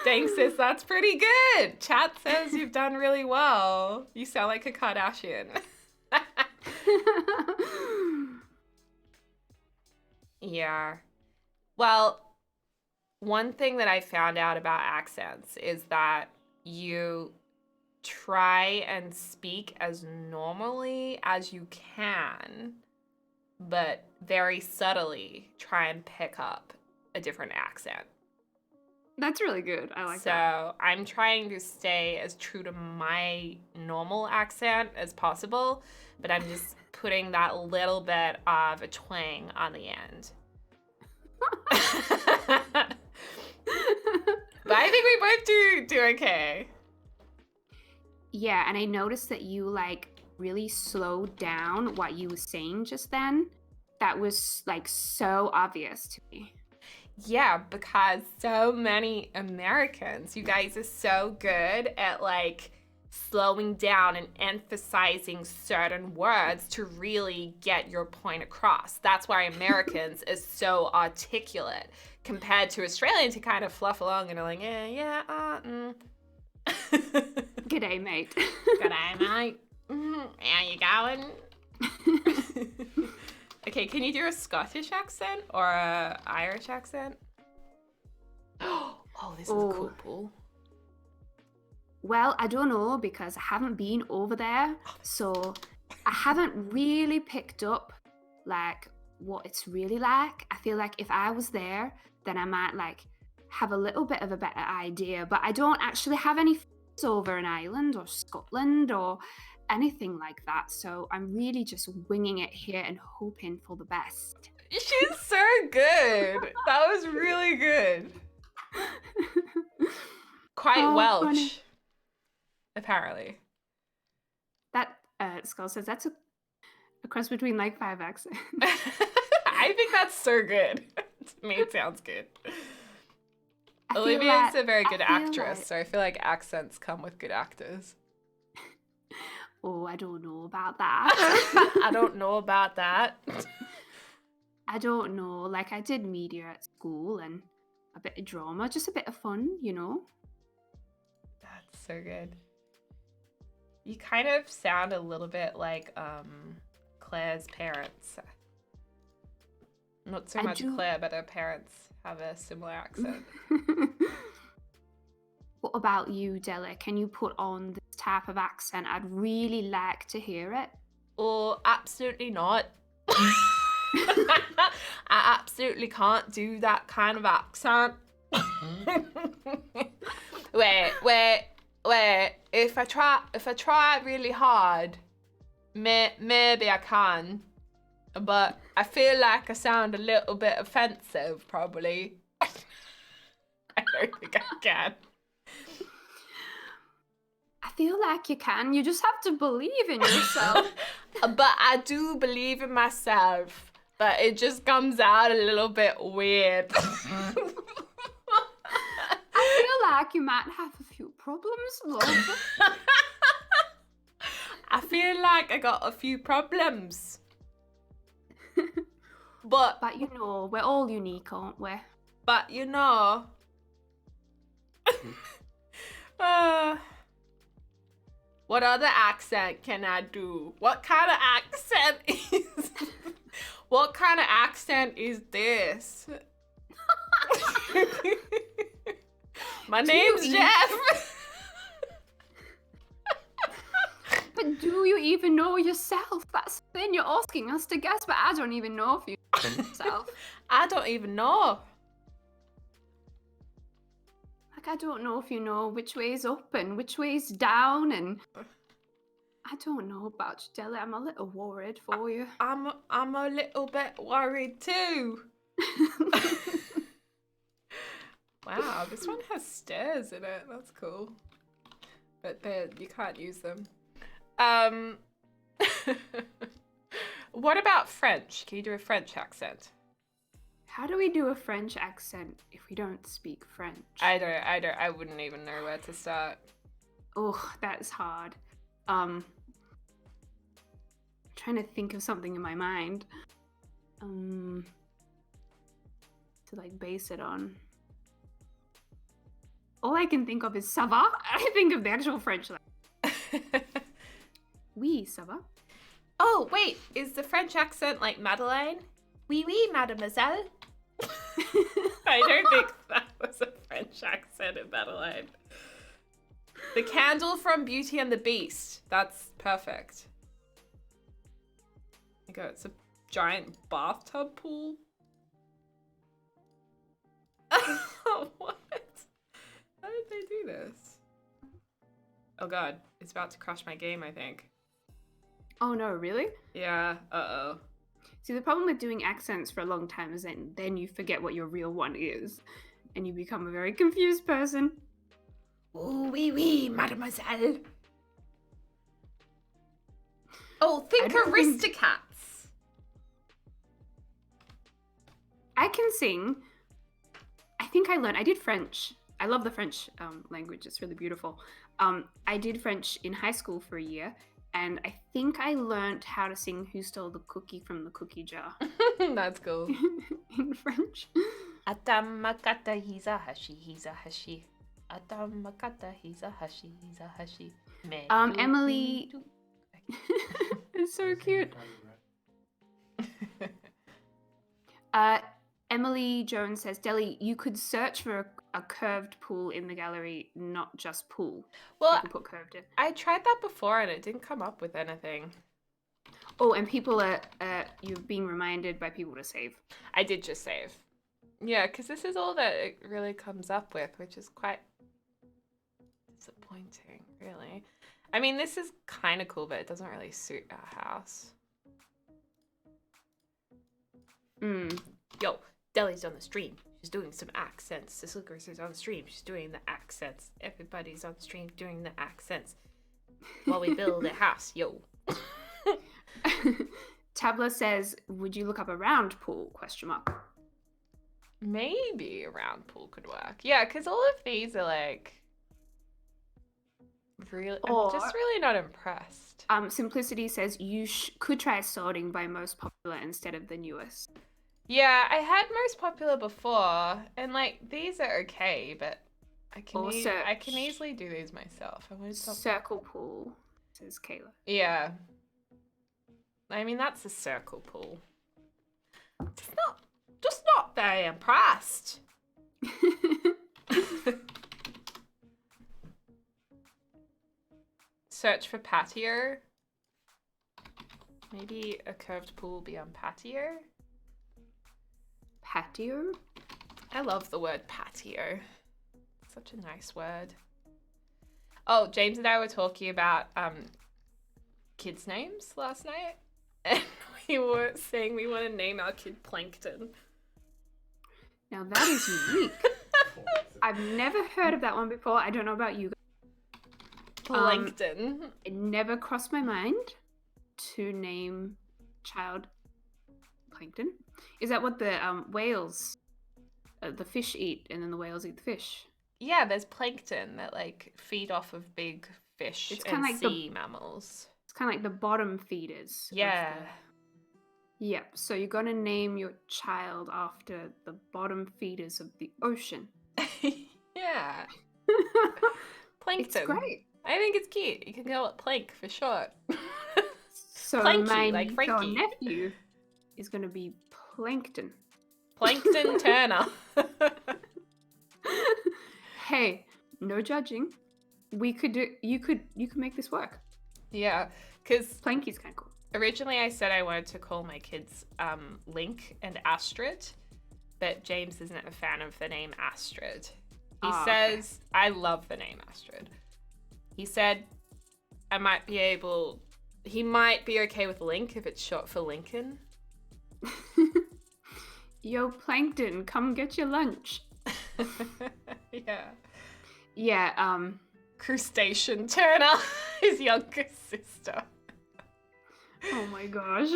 S1: Dang, sis, that's pretty good. Chat says you've done really well. You sound like a Kardashian. Yeah. Well, one thing that I found out about accents is that you try and speak as normally as you can, but very subtly try and pick up a different accent.
S2: That's really good. I like that.
S1: So I'm trying to stay as true to my normal accent as possible, but I'm just putting that little bit of a twang on the end. But I think we both do okay.
S2: Yeah, and I noticed that you like really slowed down what you were saying just then. That was like so obvious to me.
S1: Yeah, because so many Americans, you guys are so good at like slowing down and emphasizing certain words to really get your point across. That's why Americans is so articulate compared to Australians who kind of fluff along and are like,
S2: G'day, mate.
S1: G'day, mate. How you going? Okay, can you do a Scottish accent or a Irish accent? Oh, this is a cool pool.
S2: Well, I don't know because I haven't been over there, so I haven't really picked up like what it's really like. I feel like if I was there, then I might like have a little bit of a better idea, but I don't actually have any friends over in Ireland or Scotland or anything like that, so I'm really just winging it here and hoping for the best.
S1: She's so good. That was really good. Quite Welsh, funny. Apparently.
S2: That Skull says that's a cross between like 5 accents.
S1: I think that's so good. To me, it sounds good. Olivia's a very good actress, so I feel like accents come with good actors.
S2: Oh, I don't know about that.
S1: I don't know about that.
S2: I don't know. Like, I did media at school and a bit of drama, just a bit of fun, you know?
S1: That's so good. You kind of sound a little bit like Claire's parents. Not so much Claire, but her parents have a similar accent.
S2: What about you, Della? Can you put on this type of accent? I'd really like to hear it.
S1: Oh, absolutely not. I absolutely can't do that kind of accent. Wait. If I try really hard, maybe I can. But I feel like I sound a little bit offensive, probably. I don't think I can.
S2: I feel like you can. You just have to believe in yourself.
S1: But I do believe in myself. But it just comes out a little bit weird.
S2: I feel like you might have a few problems, love.
S1: I feel like I got a few problems. But
S2: you know, we're all unique, aren't we?
S1: But you know. What other accent can I do? What kind of accent is this? My name's Jeff.
S2: But do you even know yourself? That's the thing, you're asking us to guess, but I don't even know if you know yourself.
S1: I don't even know.
S2: I Like, I don't know if you know which way is up and which way is down, and I don't know about you, Deli. I'm a little worried for you.
S1: I'm a little bit worried too. Wow, this one has stairs in it. That's cool. But you can't use them. What about French? Can you do a French accent?
S2: How do we do a French accent if we don't speak French?
S1: I wouldn't even know where to start.
S2: Oh, that's hard. Trying to think of something in my mind. To like base it on. All I can think of is ça va. I think of the actual French language. Oui, ça va.
S1: Oh, wait, is the French accent like Madeleine? Oui, oui, mademoiselle. I don't think that was a French accent in Madeleine. The candle from Beauty and the Beast. That's perfect. There you go, it's a giant bathtub pool. What? How did they do this? Oh god, it's about to crash my game, I think.
S2: Oh no, really?
S1: Yeah, uh-oh.
S2: See, the problem with doing accents for a long time is that then you forget what your real one is, and you become a very confused person.
S1: Oh, oui, oui, mademoiselle. Oh, think Aristocats.
S2: I can sing. I think I did French. I love the French language. It's really beautiful. I did French in high school for a year, and I think I learned how to sing Who Stole the Cookie from the Cookie Jar.
S1: That's cool.
S2: In French.
S1: Atamakata, he's a hashi, he's a hashi. Atamakata, he's a hashi, he's a hashi.
S2: Emily. It's so cute. Emily Jones says, Deli, you could search for a curved pool in the gallery, not just pool.
S1: Well,
S2: you can put curved in.
S1: I tried that before and it didn't come up with anything.
S2: Oh, and people are, you're being reminded by people to save.
S1: I did just save. Yeah, because this is all that it really comes up with, which is quite disappointing, really. I mean, this is kind of cool, but it doesn't really suit our house. Yo, Deli's on the stream. She's doing some accents. Deligracy's on the stream. She's doing the accents. Everybody's on the stream doing the accents while we build a house. Yo.
S2: Tabla says, would you look up a round pool? ?
S1: Maybe a round pool could work. Yeah, because all of these are like really. I'm just really not impressed.
S2: Simplicity says you could try sorting by most popular instead of the newest.
S1: Yeah, I had most popular before, and like these are okay, but I can easily do these myself. I want
S2: circle pool, says Kayla.
S1: Yeah, I mean that's a circle pool. Just not very impressed. Search for patio. Maybe a curved pool will be on patio.
S2: Patio?
S1: I love the word patio. Such a nice word. Oh, James and I were talking about kids' names last night. And we were saying we want to name our kid Plankton.
S2: Now that is unique. I've never heard of that one before. I don't know about you guys.
S1: Plankton.
S2: It never crossed my mind to name child Plankton. Is that what the whales, the fish eat, and then the whales eat the fish?
S1: Yeah, there's plankton that like feed off of big fish and like sea mammals.
S2: It's kind of like the bottom feeders.
S1: Yeah.
S2: Yep. So you're gonna name your child after the bottom feeders of the ocean.
S1: Yeah. Plankton.
S2: It's great.
S1: I think it's cute. You can call it Plank for short.
S2: So
S1: Planky,
S2: my
S1: like Frankie.
S2: nephew is gonna be Plankton.
S1: Plankton Turner.
S2: Hey, no judging. You could make this work.
S1: Yeah, because
S2: Planky's kind of cool.
S1: Originally I said I wanted to call my kids Link and Astrid, but James isn't a fan of the name Astrid. He
S2: Oh,
S1: says, I love the name Astrid. He said, he might be okay with Link if it's short for Lincoln.
S2: Yo, Plankton, come get your lunch.
S1: Yeah.
S2: Yeah,
S1: Crustacean Turner, his younger sister.
S2: oh my gosh.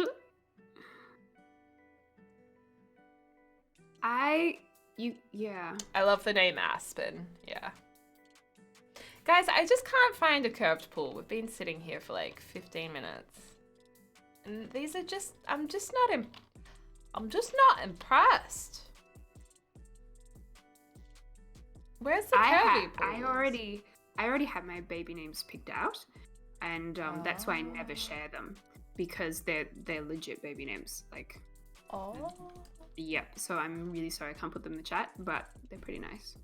S2: Yeah.
S1: I love the name Aspen. Yeah. Guys, I just can't find a curved pool. We've been sitting here for like 15 minutes. And these are just, I'm just not impressed. Where's the curvy pools?
S2: I already had my baby names picked out, and that's why I never share them, because they're legit baby names. Like,
S1: Oh.
S2: yep. So I'm really sorry I can't put them in the chat, but they're pretty nice.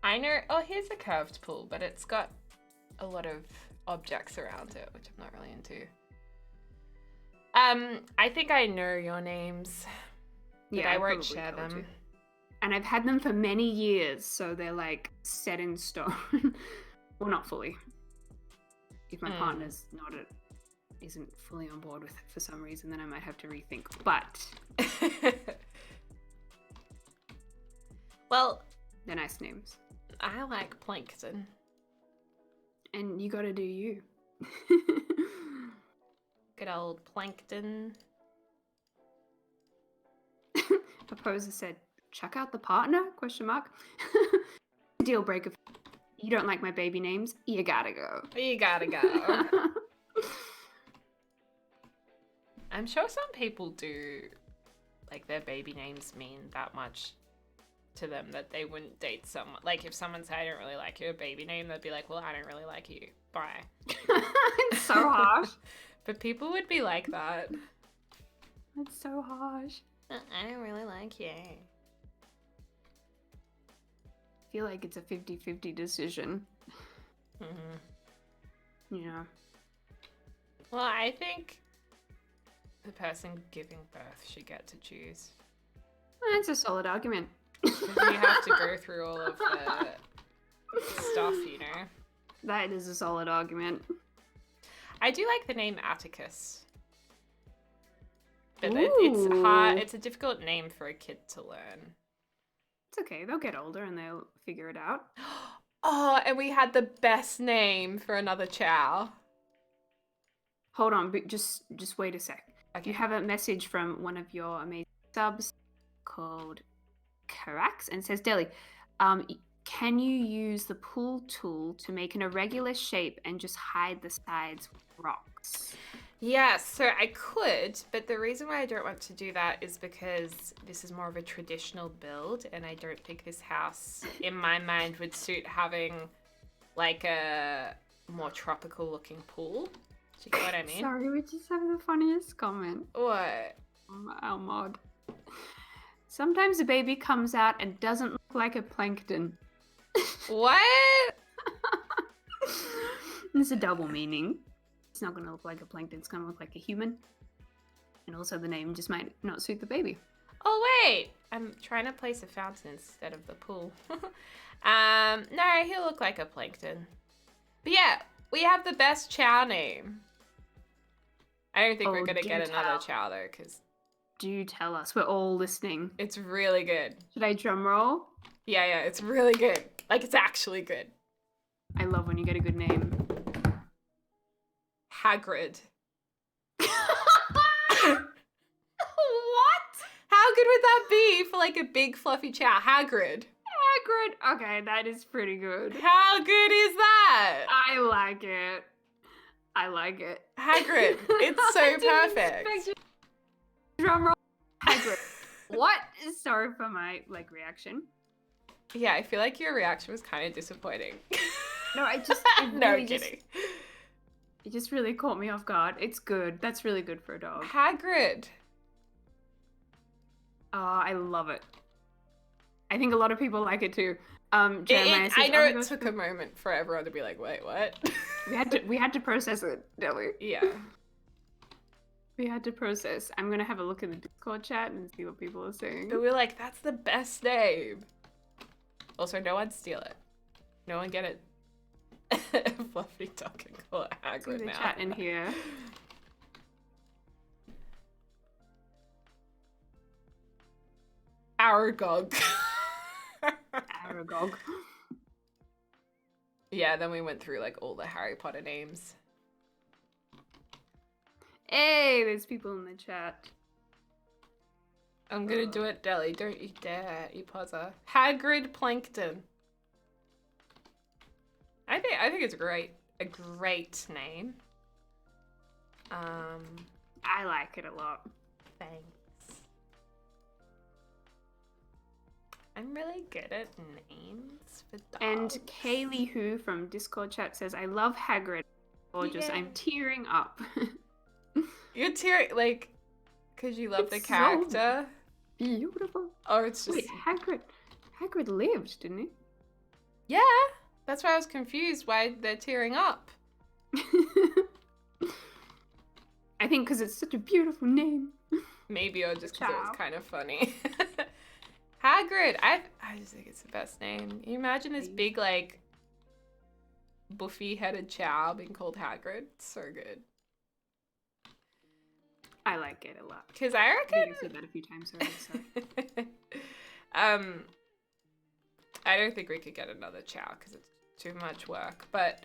S1: I know. Oh, here's a curved pool, but it's got a lot of objects around it, which I'm not really into. I think I know your names, but
S2: Yeah,
S1: I
S2: I
S1: won't
S2: probably
S1: share
S2: told
S1: them.
S2: you. And I've had them for many years, so they're like set in stone. Well, not fully. If my partner's isn't fully on board with it for some reason, then I might have to rethink. But
S1: Well,
S2: they're nice names.
S1: I like Plankton.
S2: And you gotta do you.
S1: Good old Plankton.
S2: Proposer said, "Check out the partner?" ? Deal breaker. You don't like my baby names? You gotta go.
S1: You gotta go. I'm sure some people do, like, their baby names mean that much to them that they wouldn't date someone. Like, if someone said, I don't really like your baby name, they'd be like, well, I don't really like you. Bye.
S2: It's so harsh.
S1: But people would be like that.
S2: It's so harsh.
S1: I don't really like you.
S2: I feel like it's a 50-50 decision. Yeah.
S1: Well, I think the person giving birth should get to choose.
S2: That's a solid argument.
S1: 'Cause you have to go through all of the stuff, you know.
S2: That is a solid argument.
S1: I do like the name Atticus. But it's hard. It's a difficult name for a kid to learn.
S2: It's okay. They'll get older and they'll figure it out.
S1: Oh, and we had the best name for another chow.
S2: Hold on, but just wait a sec.
S1: Okay.
S2: You have a message from one of your amazing subs called Carax, and it says, Deli, can you use the pull tool to make an irregular shape and just hide the sides with rocks?
S1: Yes, so I could, but the reason why I don't want to do that is because this is more of a traditional build, and I don't think this house, in my mind, would suit having like a more tropical looking pool. Do you get what I mean?
S2: Sorry, we just have the funniest comment.
S1: What?
S2: From our mod. Sometimes a baby comes out and doesn't look like a plankton.
S1: What?
S2: There's a double meaning. It's not going to look like a plankton, it's going to look like a human. And also the name just might not suit the baby.
S1: Oh, wait. I'm trying to place a fountain instead of the pool. No, he'll look like a plankton. But yeah, we have the best chow name. I don't think we're going to get another chow, though, because
S2: Do tell us. We're all listening.
S1: it's really good.
S2: Should I drum roll?
S1: Yeah, it's really good. Like, it's actually good.
S2: I love when you get a good name.
S1: Hagrid.
S2: What?
S1: How good would that be for, like, a big fluffy chow? Hagrid.
S2: Hagrid. Okay, that is pretty good.
S1: How good is that?
S2: I like it. I like it.
S1: Hagrid. It's
S2: I
S1: so
S2: didn't
S1: perfect.
S2: expect you- Drum roll. Hagrid. What? Sorry for my reaction.
S1: Yeah, I feel like your reaction was kind of disappointing.
S2: No, it
S1: No
S2: really
S1: kidding.
S2: It just really caught me off guard. It's good. That's really good for a dog.
S1: Hagrid.
S2: Oh, I love it. I think a lot of people like it too. Jeremiah says,
S1: I know
S2: "Oh my
S1: it
S2: gosh,
S1: took a moment for everyone to be like, wait, what?
S2: we had to process it, didn't we?
S1: Yeah.
S2: We had to process. I'm gonna have a look in the Discord chat and see what people are saying.
S1: But we're like, that's the best name. Also, no one steal it. No one get it. Fluffy duck and call it
S2: See
S1: Hagrid
S2: the
S1: now.
S2: chat in here.
S1: Aragog.
S2: Aragog.
S1: Yeah, then we went through like all the Harry Potter names.
S2: Hey, there's people in the chat.
S1: I'm gonna do it, Deli. Don't you dare, you pozzer. Hagrid Plankton. I think it's a great name.
S2: I like it a lot.
S1: Thanks. I'm really good at names for dogs.
S2: And Kaylee Who from Discord chat says, I love Hagrid. Gorgeous.
S1: Yeah.
S2: I'm tearing up.
S1: You're tearing, like, because you love the
S2: It's so
S1: character?
S2: Beautiful.
S1: Or it's just...
S2: Wait, Hagrid lived, didn't he?
S1: Yeah, that's why I was confused why they're tearing up.
S2: I think because it's such a beautiful name.
S1: Maybe or just because it was
S2: Ciao.
S1: kind of funny. Hagrid, I just think it's the best name. Can you imagine this big, like, buffy-headed chow being called Hagrid? So good.
S2: I like it a lot.
S1: Because I
S2: I
S1: reckon...
S2: think I've said that a few times already, so.
S1: I don't think we could get another chow because it's too much work. But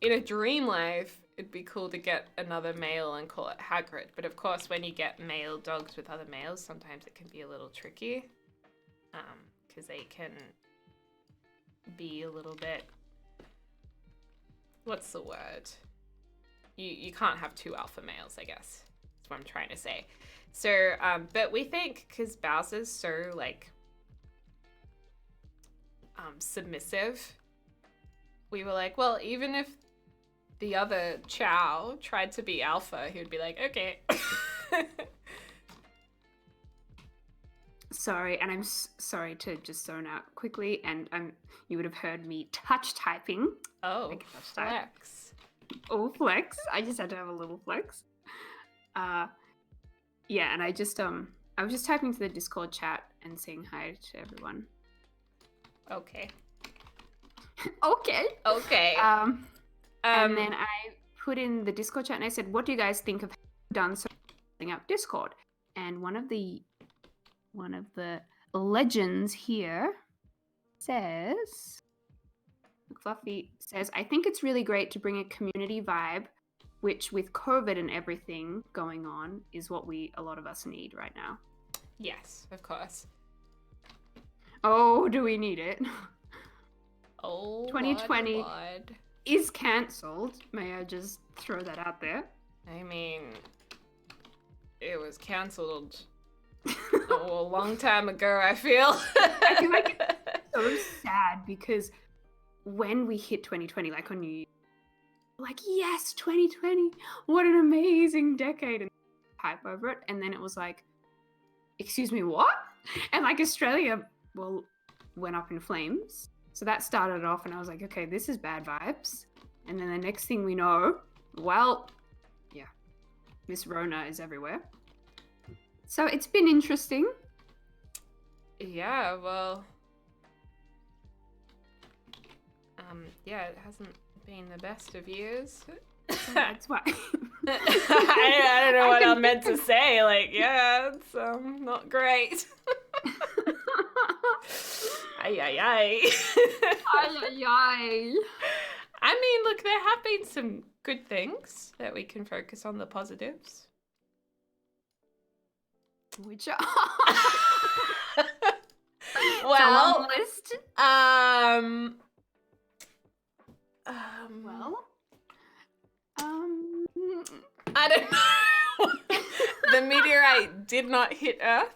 S1: in a dream life, it'd be cool to get another male and call it Hagrid. But of course, when you get male dogs with other males, sometimes it can be a little tricky because they can be a little bit... What's the word? You can't have two alpha males, I guess. That's what I'm trying to say. So, but we think because Bowser's so, like, submissive, we were like, well, even if the other Chow tried to be alpha, he would be like, okay.
S2: Sorry, and I'm sorry to just zone out quickly, and you would have heard me touch typing.
S1: Oh,
S2: Like a touch type.
S1: flex.
S2: Oh, flex. I just had to have a little flex. Yeah, and I was just typing to the Discord chat and saying hi to everyone.
S1: Okay.
S2: Okay.
S1: Okay.
S2: And then I put in the Discord chat and I said, what do you guys think of done so setting up Discord? And one of the legends here says, Fluffy says, I think it's really great to bring a community vibe, which with COVID and everything going on is what a lot of us need right now.
S1: Yes, of course.
S2: Oh, do we need it?
S1: Oh,
S2: 2020
S1: Lord.
S2: is cancelled. May I just throw that out there?
S1: I mean, it was cancelled a long time ago, I feel.
S2: I feel like it's so sad because when we hit 2020, like on New Year, like, yes, 2020, what an amazing decade, and hype over it. And then it was like, excuse me, what? And like Australia, well, went up in flames. So that started off, and I was like, okay, this is bad vibes. And then the next thing we know, well, yeah, this Rona is everywhere. So it's been interesting.
S1: Yeah, well, yeah, it hasn't been the best of years.
S2: That's why.
S1: I don't know what I'm meant to say. Like, yeah, it's not great. Ay, ay, ay.
S2: Ay, ay, ay.
S1: I mean, look, there have been some good things that we can focus on the positives.
S2: Which are
S1: Well,
S2: list.
S1: I don't know. The meteorite did not hit Earth.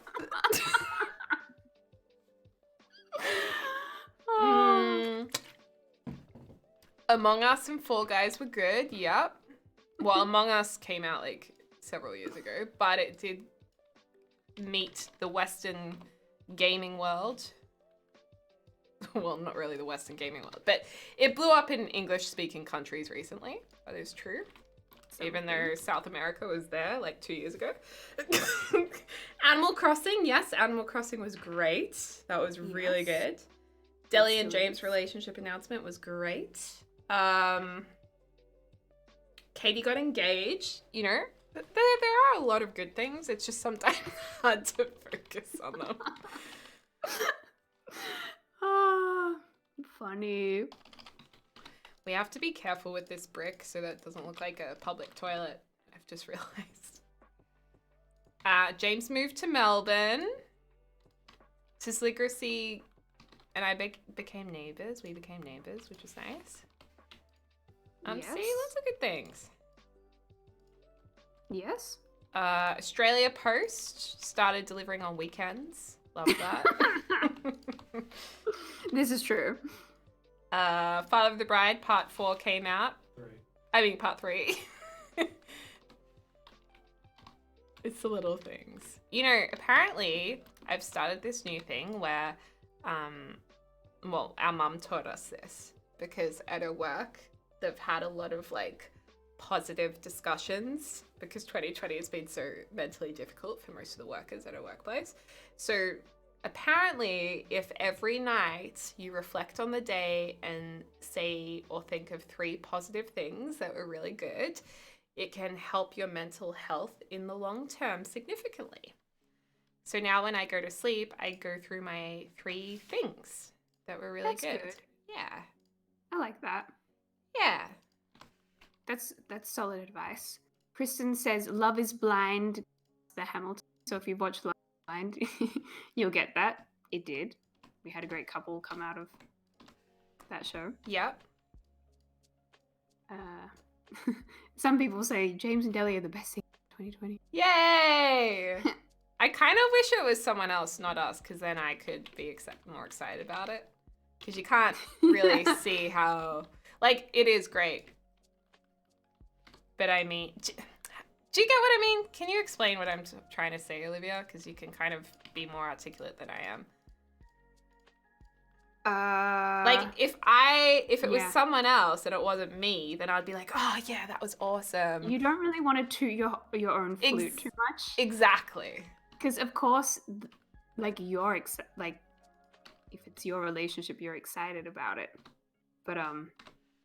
S1: Among Us and Fall Guys were good, yep. Well, Among Us came out like several years ago, but it did meet the Western gaming world. Well, not really the Western gaming world, but it blew up in English-speaking countries recently. That is true. even though South America was there like 2 years ago. Animal Crossing, yes, Animal Crossing was great. That was really
S2: Yes.
S1: good. Deli and
S2: still
S1: James'
S2: is.
S1: relationship announcement was great. Katie got engaged, you know. There are a lot of good things. It's just sometimes hard to focus on them.
S2: Ah, funny.
S1: We have to be careful with this brick so that it doesn't look like a public toilet. I've just realized. James moved to Melbourne. Deligracy and I became neighbours. We became neighbours, which was nice.
S2: Yes.
S1: See, lots of good things.
S2: Yes.
S1: Australia Post started delivering on weekends. Love that.
S2: This is true.
S1: Father of the Bride Part 4 came out. Part 3. It's the little things. You know, apparently I've started this new thing where, well, our mum taught us this because at her work, they've had a lot of like positive discussions because 2020 has been so mentally difficult for most of the workers at her workplace. So apparently, if every night you reflect on the day and say or think of 3 positive things that were really good, it can help your mental health in the long term significantly. So now when I go to sleep, I go through my 3 things that were really
S2: That's good.
S1: Yeah.
S2: I like that.
S1: Yeah.
S2: That's solid advice. Kristen says Love is Blind, the Hamilton. So if you've watched Love is Blind, you'll get that. It did. We had a great couple come out of that show.
S1: Yep.
S2: Some people say James and Deli are the best thing of 2020.
S1: Yay! I kind of wish it was someone else, not us, because then I could be more excited about it. Because you can't really see how... Like, it is great. But I mean... Do you get what I mean? Can you explain what I'm trying to say, Olivia? Because you can kind of be more articulate than I am. Like, if it was someone else and it wasn't me, then I'd be like, oh yeah, that was awesome.
S2: You don't really want to toot your own flute too much.
S1: Exactly.
S2: Because of course, like like if it's your relationship, you're excited about it. But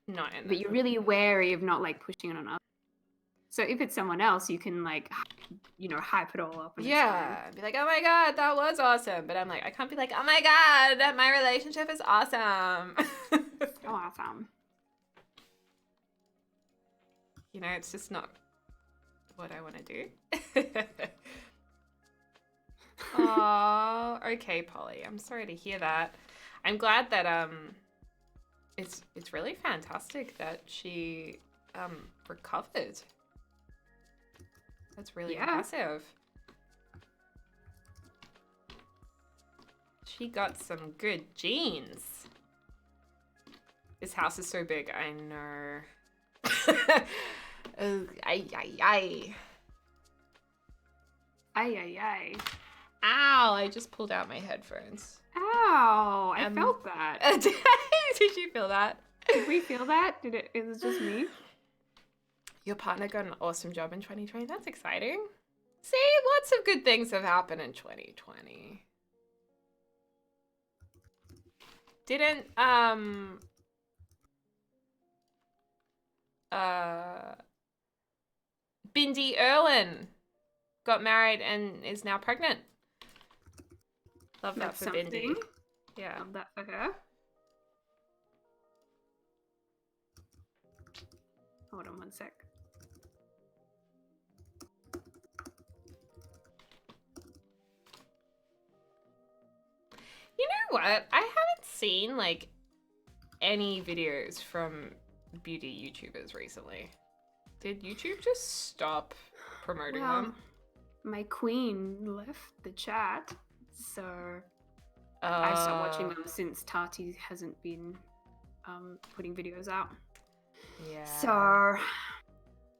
S2: but you're really wary of not like pushing it on others. So if it's someone else, you can like, you know, hype it all up. And
S1: be like, oh my god, that was awesome. But I'm like, I can't be like, oh my god, my relationship is awesome.
S2: So awesome.
S1: You know, it's just not what I want to do. Oh, okay, Polly. I'm sorry to hear that. I'm glad that it's really fantastic that she recovered. That's really impressive. She got some good genes. This house is so big, I know. Ay, ay, ay.
S2: Ay, ay, ay.
S1: Ow, I just pulled out my headphones.
S2: Ow, I felt that.
S1: Did you feel that?
S2: Did we feel that? Is it just me?
S1: Your partner got an awesome job in 2020. That's exciting. See, lots of good things have happened in 2020. Didn't, Bindi Erlin got married and is now pregnant. Love that for Bindi. Yeah.
S2: Love that for her. Hold on one sec.
S1: You know what? I haven't seen like any videos from beauty YouTubers recently. Did YouTube just stop promoting them?
S2: My queen left the chat, so I stopped watching them since Tati hasn't been putting videos out.
S1: Yeah.
S2: So,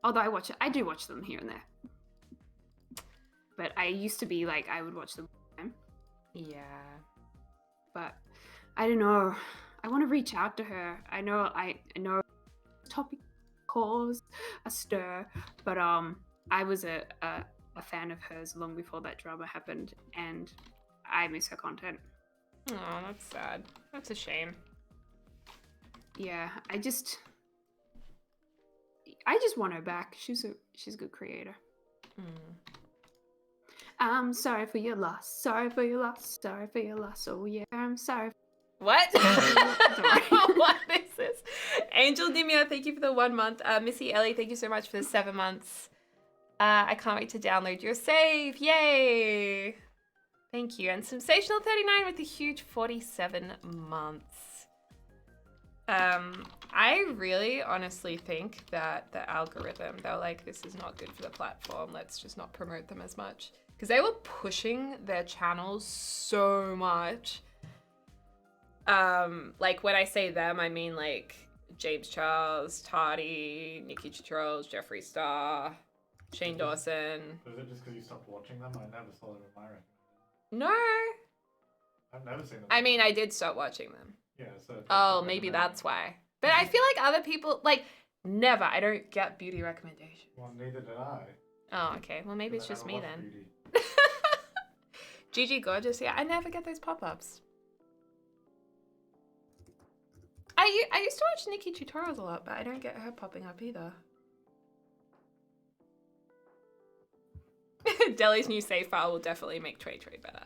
S2: although I do watch them here and there. But I used to be like, I would watch them all the time.
S1: Yeah.
S2: But I don't know. I want to reach out to her. I know topic cause a stir. But I was a fan of hers long before that drama happened, and I miss her content.
S1: Oh, that's sad. That's a shame.
S2: Yeah, I just want her back. She's a good creator. I'm sorry for your loss. Sorry for your loss. Sorry for your loss. Oh yeah, I'm sorry.
S1: What?
S2: Sorry.
S1: What is this? Angel Dimia, thank you for the 1 month. Missy Ellie, thank you so much for the 7 months. I can't wait to download your save. Yay! Thank you. And Sensational 39 with a huge 47 months. I really honestly think that the algorithm, they're like, this is not good for the platform. Let's just not promote them as much. Because they were pushing their channels so much. Like when I say them, I mean like James Charles, Tardy, Nikki Tutorials, Jeffree Star, Shane Dawson.
S3: Was it just because you stopped watching them? I never saw them in my recommendation.
S1: No.
S3: I've never seen them.
S1: I mean, I did stop watching them.
S3: Yeah, so.
S1: Oh, maybe that's why. But I feel like other people, like, never. I don't get beauty recommendations.
S3: Well, neither did I.
S1: Oh, okay. Well, maybe it's just me then.
S3: Beauty.
S1: Gigi Gorgeous, yeah. I never get those pop-ups. I used to watch Nikki Tutorials a lot, but I don't get her popping up either. Deli's new save file will definitely make Trade better.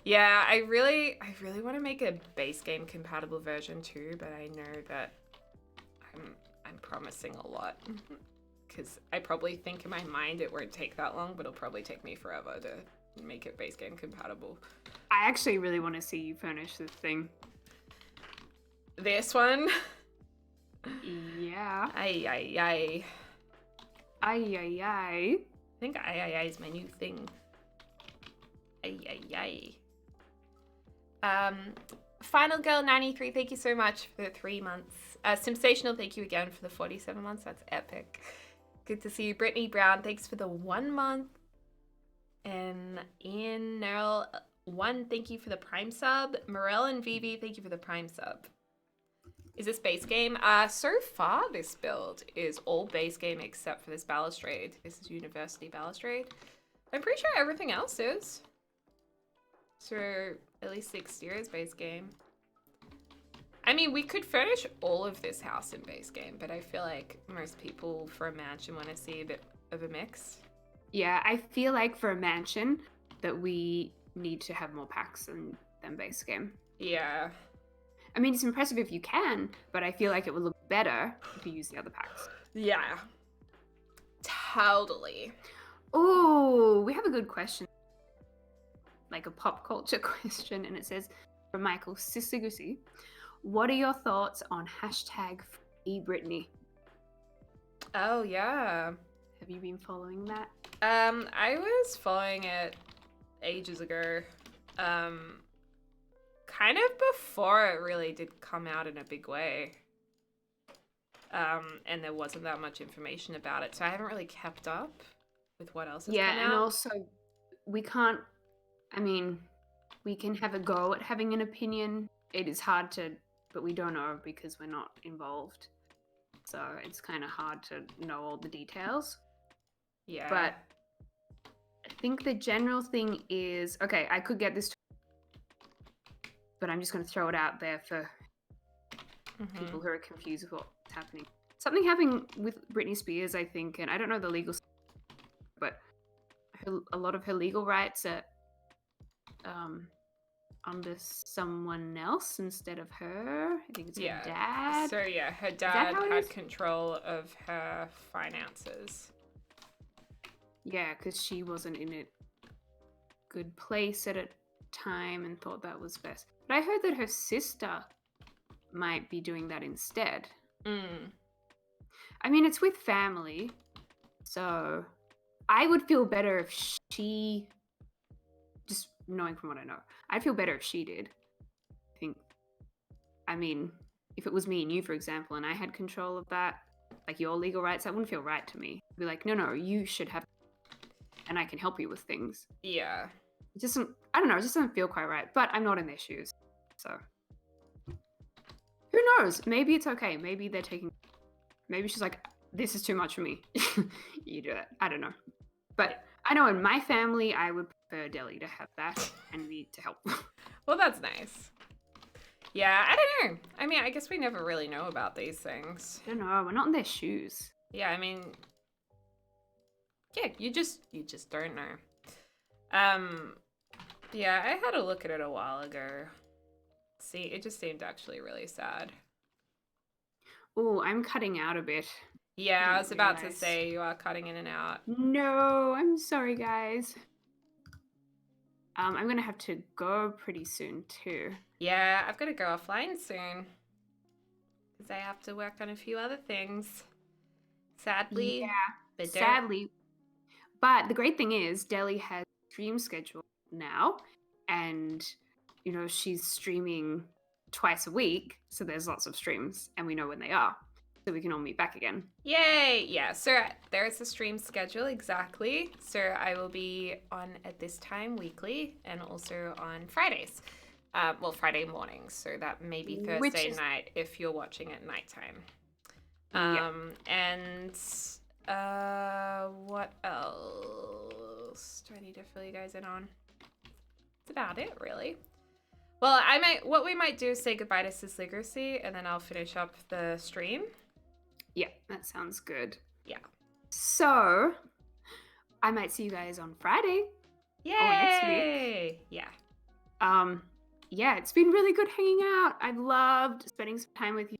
S1: Yeah, I really want to make a base game compatible version too, but I know that I'm promising a lot because I probably think in my mind it won't take that long, but it'll probably take me forever to make it base game compatible.
S2: I actually really want to see you furnish this thing.
S1: This one?
S2: Yeah.
S1: Ay.
S2: I
S1: think ay is my new thing. Ay. Final Girl 93, thank you so much for the 3 months. Sensational, thank you again for the 47 months. That's epic. Good to see you. Brittany Brown, thanks for the 1 month. And Ian Nerl 1, thank you for the Prime sub. Morel and Vivi, thank you for the Prime sub. Is this base game? So far this build is all base game except for this balustrade. This is University Balustrade. I'm pretty sure everything else is. So at least the exterior is base game. I mean, we could furnish all of this house in base game, but I feel like most people for a mansion want to see a bit of a mix.
S2: Yeah, I feel like for a mansion that we need to have more packs than base game.
S1: Yeah.
S2: I mean, it's impressive if you can, but I feel like it would look better if you use the other packs.
S1: Yeah. Totally.
S2: Oh, we have a good question. Like a pop culture question, and it says from Michael Sisigusi, what are your thoughts on #FreeBritney?
S1: Oh yeah.
S2: Have you been following that?
S1: I was following it ages ago. Kind of before it really did come out in a big way. And there wasn't that much information about it, so I haven't really kept up with what else has come out.
S2: Yeah, and also we can't. I mean, we can have a go at having an opinion. It is hard to, but we don't know because we're not involved. So it's kind of hard to know all the details.
S1: Yeah.
S2: But I think the general thing is, okay, I could get this, but I'm just going to throw it out there for people who are confused with what's happening. Something happening with Britney Spears, I think, and I don't know the legal, but a lot of her legal rights are under someone else instead of her. I think it's her dad.
S1: So yeah, her dad had control of her finances.
S2: Yeah, because she wasn't in a good place at a time and thought that was best. But I heard that her sister might be doing that instead. I mean, it's with family, so I would feel better if she, just knowing from what I know, I'd feel better if she did. I mean, if it was me and you, for example, and I had control of that, like your legal rights, that wouldn't feel right to me. I'd be like, no, you should have, and I can help you with things.
S1: Yeah.
S2: It just, I don't know, it just doesn't feel quite right, but I'm not in their shoes, so. Who knows? Maybe it's okay. Maybe they're taking, maybe she's like, this is too much for me. You do it. I don't know. But I know in my family, I would prefer Deli to have that and me to help.
S1: Well, that's nice. Yeah, I don't know. I mean, I guess we never really know about these things.
S2: I don't know. We're not in their shoes.
S1: Yeah, I mean, yeah, you just don't know. Yeah, I had a look at it a while ago. See, it just seemed actually really sad.
S2: Oh, I'm cutting out a bit.
S1: Yeah, I was about to
S2: realize.
S1: say you are cutting in and out.
S2: No, I'm sorry, guys. I'm gonna have to go pretty soon too.
S1: Yeah, I've got to go offline soon. Because I have to work on a few other things. Sadly.
S2: Yeah,
S1: But don't-
S2: sadly. But the great thing is, Deli has a stream schedule now, and you know she's streaming twice a week, so there's lots of streams, and we know when they are, so we can all meet back again.
S1: Yay! Yeah, so there's the stream schedule, exactly. So I will be on at this time weekly and also on Fridays. Well, Friday mornings, so that may be
S2: Which
S1: Thursday
S2: is-
S1: night if you're watching at nighttime.
S2: Yeah.
S1: And what else do I need to fill you guys in on? That's about it, really. Well, what we might do is say goodbye to Deligracy, and then I'll finish up the stream.
S2: Yeah, that sounds good.
S1: Yeah.
S2: So, I might see you guys on Friday.
S1: Yay!
S2: next week.
S1: Yeah.
S2: Yeah, it's been really good hanging out. I've loved spending some time with you,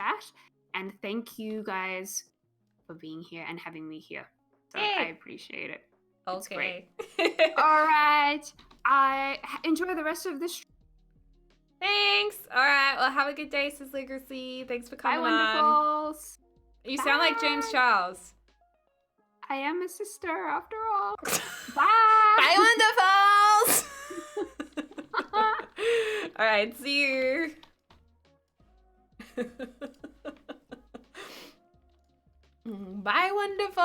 S2: Ash, and thank you guys for being here and having me here. So
S1: Yay.
S2: I appreciate it. It's
S1: Okay.
S2: All right. I enjoy the rest of this.
S1: Thanks. All right. Well, have a good day, Deligracy. Thanks for
S2: Bye,
S1: coming on.
S2: wonderfuls.
S1: You sound like James
S2: Bye.
S1: Charles.
S2: I am a sister after all. Bye.
S1: Bye, wonderfuls. All right. See you. Bye, wonderful.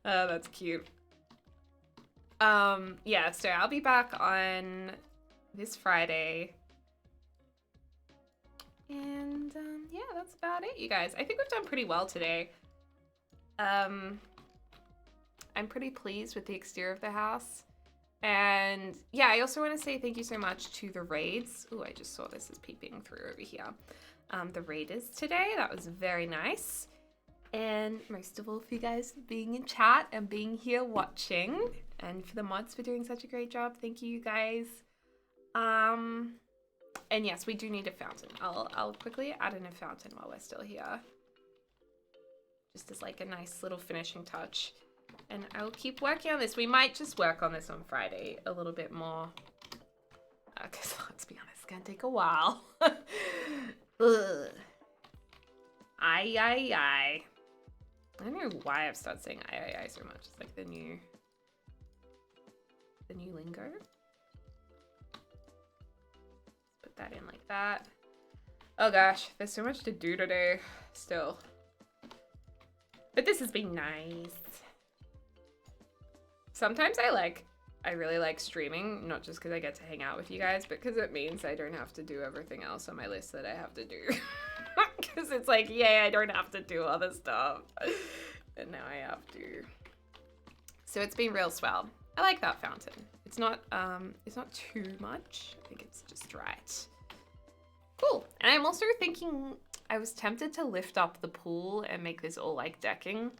S1: Oh, that's cute. Yeah, so I'll be back on this Friday. And yeah, that's about it, you guys. I think we've done pretty well today. I'm pretty pleased with the exterior of the house. And yeah, I also want to say thank you so much to the raids. Oh, I just saw this is peeping through over here. The raiders today, that was very nice. And most of all for you guys being in chat and being here watching. And for the mods for doing such a great job. Thank you guys. And yes, we do need a fountain. I'll quickly add in a fountain while we're still here. Just as like a nice little finishing touch. And I will keep working on this. We might just work on this on Friday a little bit more. Because let's be honest, it's going to take a while. Ugh. Aye. I don't know why I've started saying aye so much. It's like the new lingo. Put that in like that. Oh gosh, there's so much to do today still. But this has been nice. Sometimes I really like streaming, not just because I get to hang out with you guys, but because it means I don't have to do everything else on my list that I have to do. Because it's like, yay, I don't have to do other stuff. And now I have to. So it's been real swell. I like that fountain. It's not too much. I think it's just right. Cool. And I'm also thinking, I was tempted to lift up the pool and make this all like decking.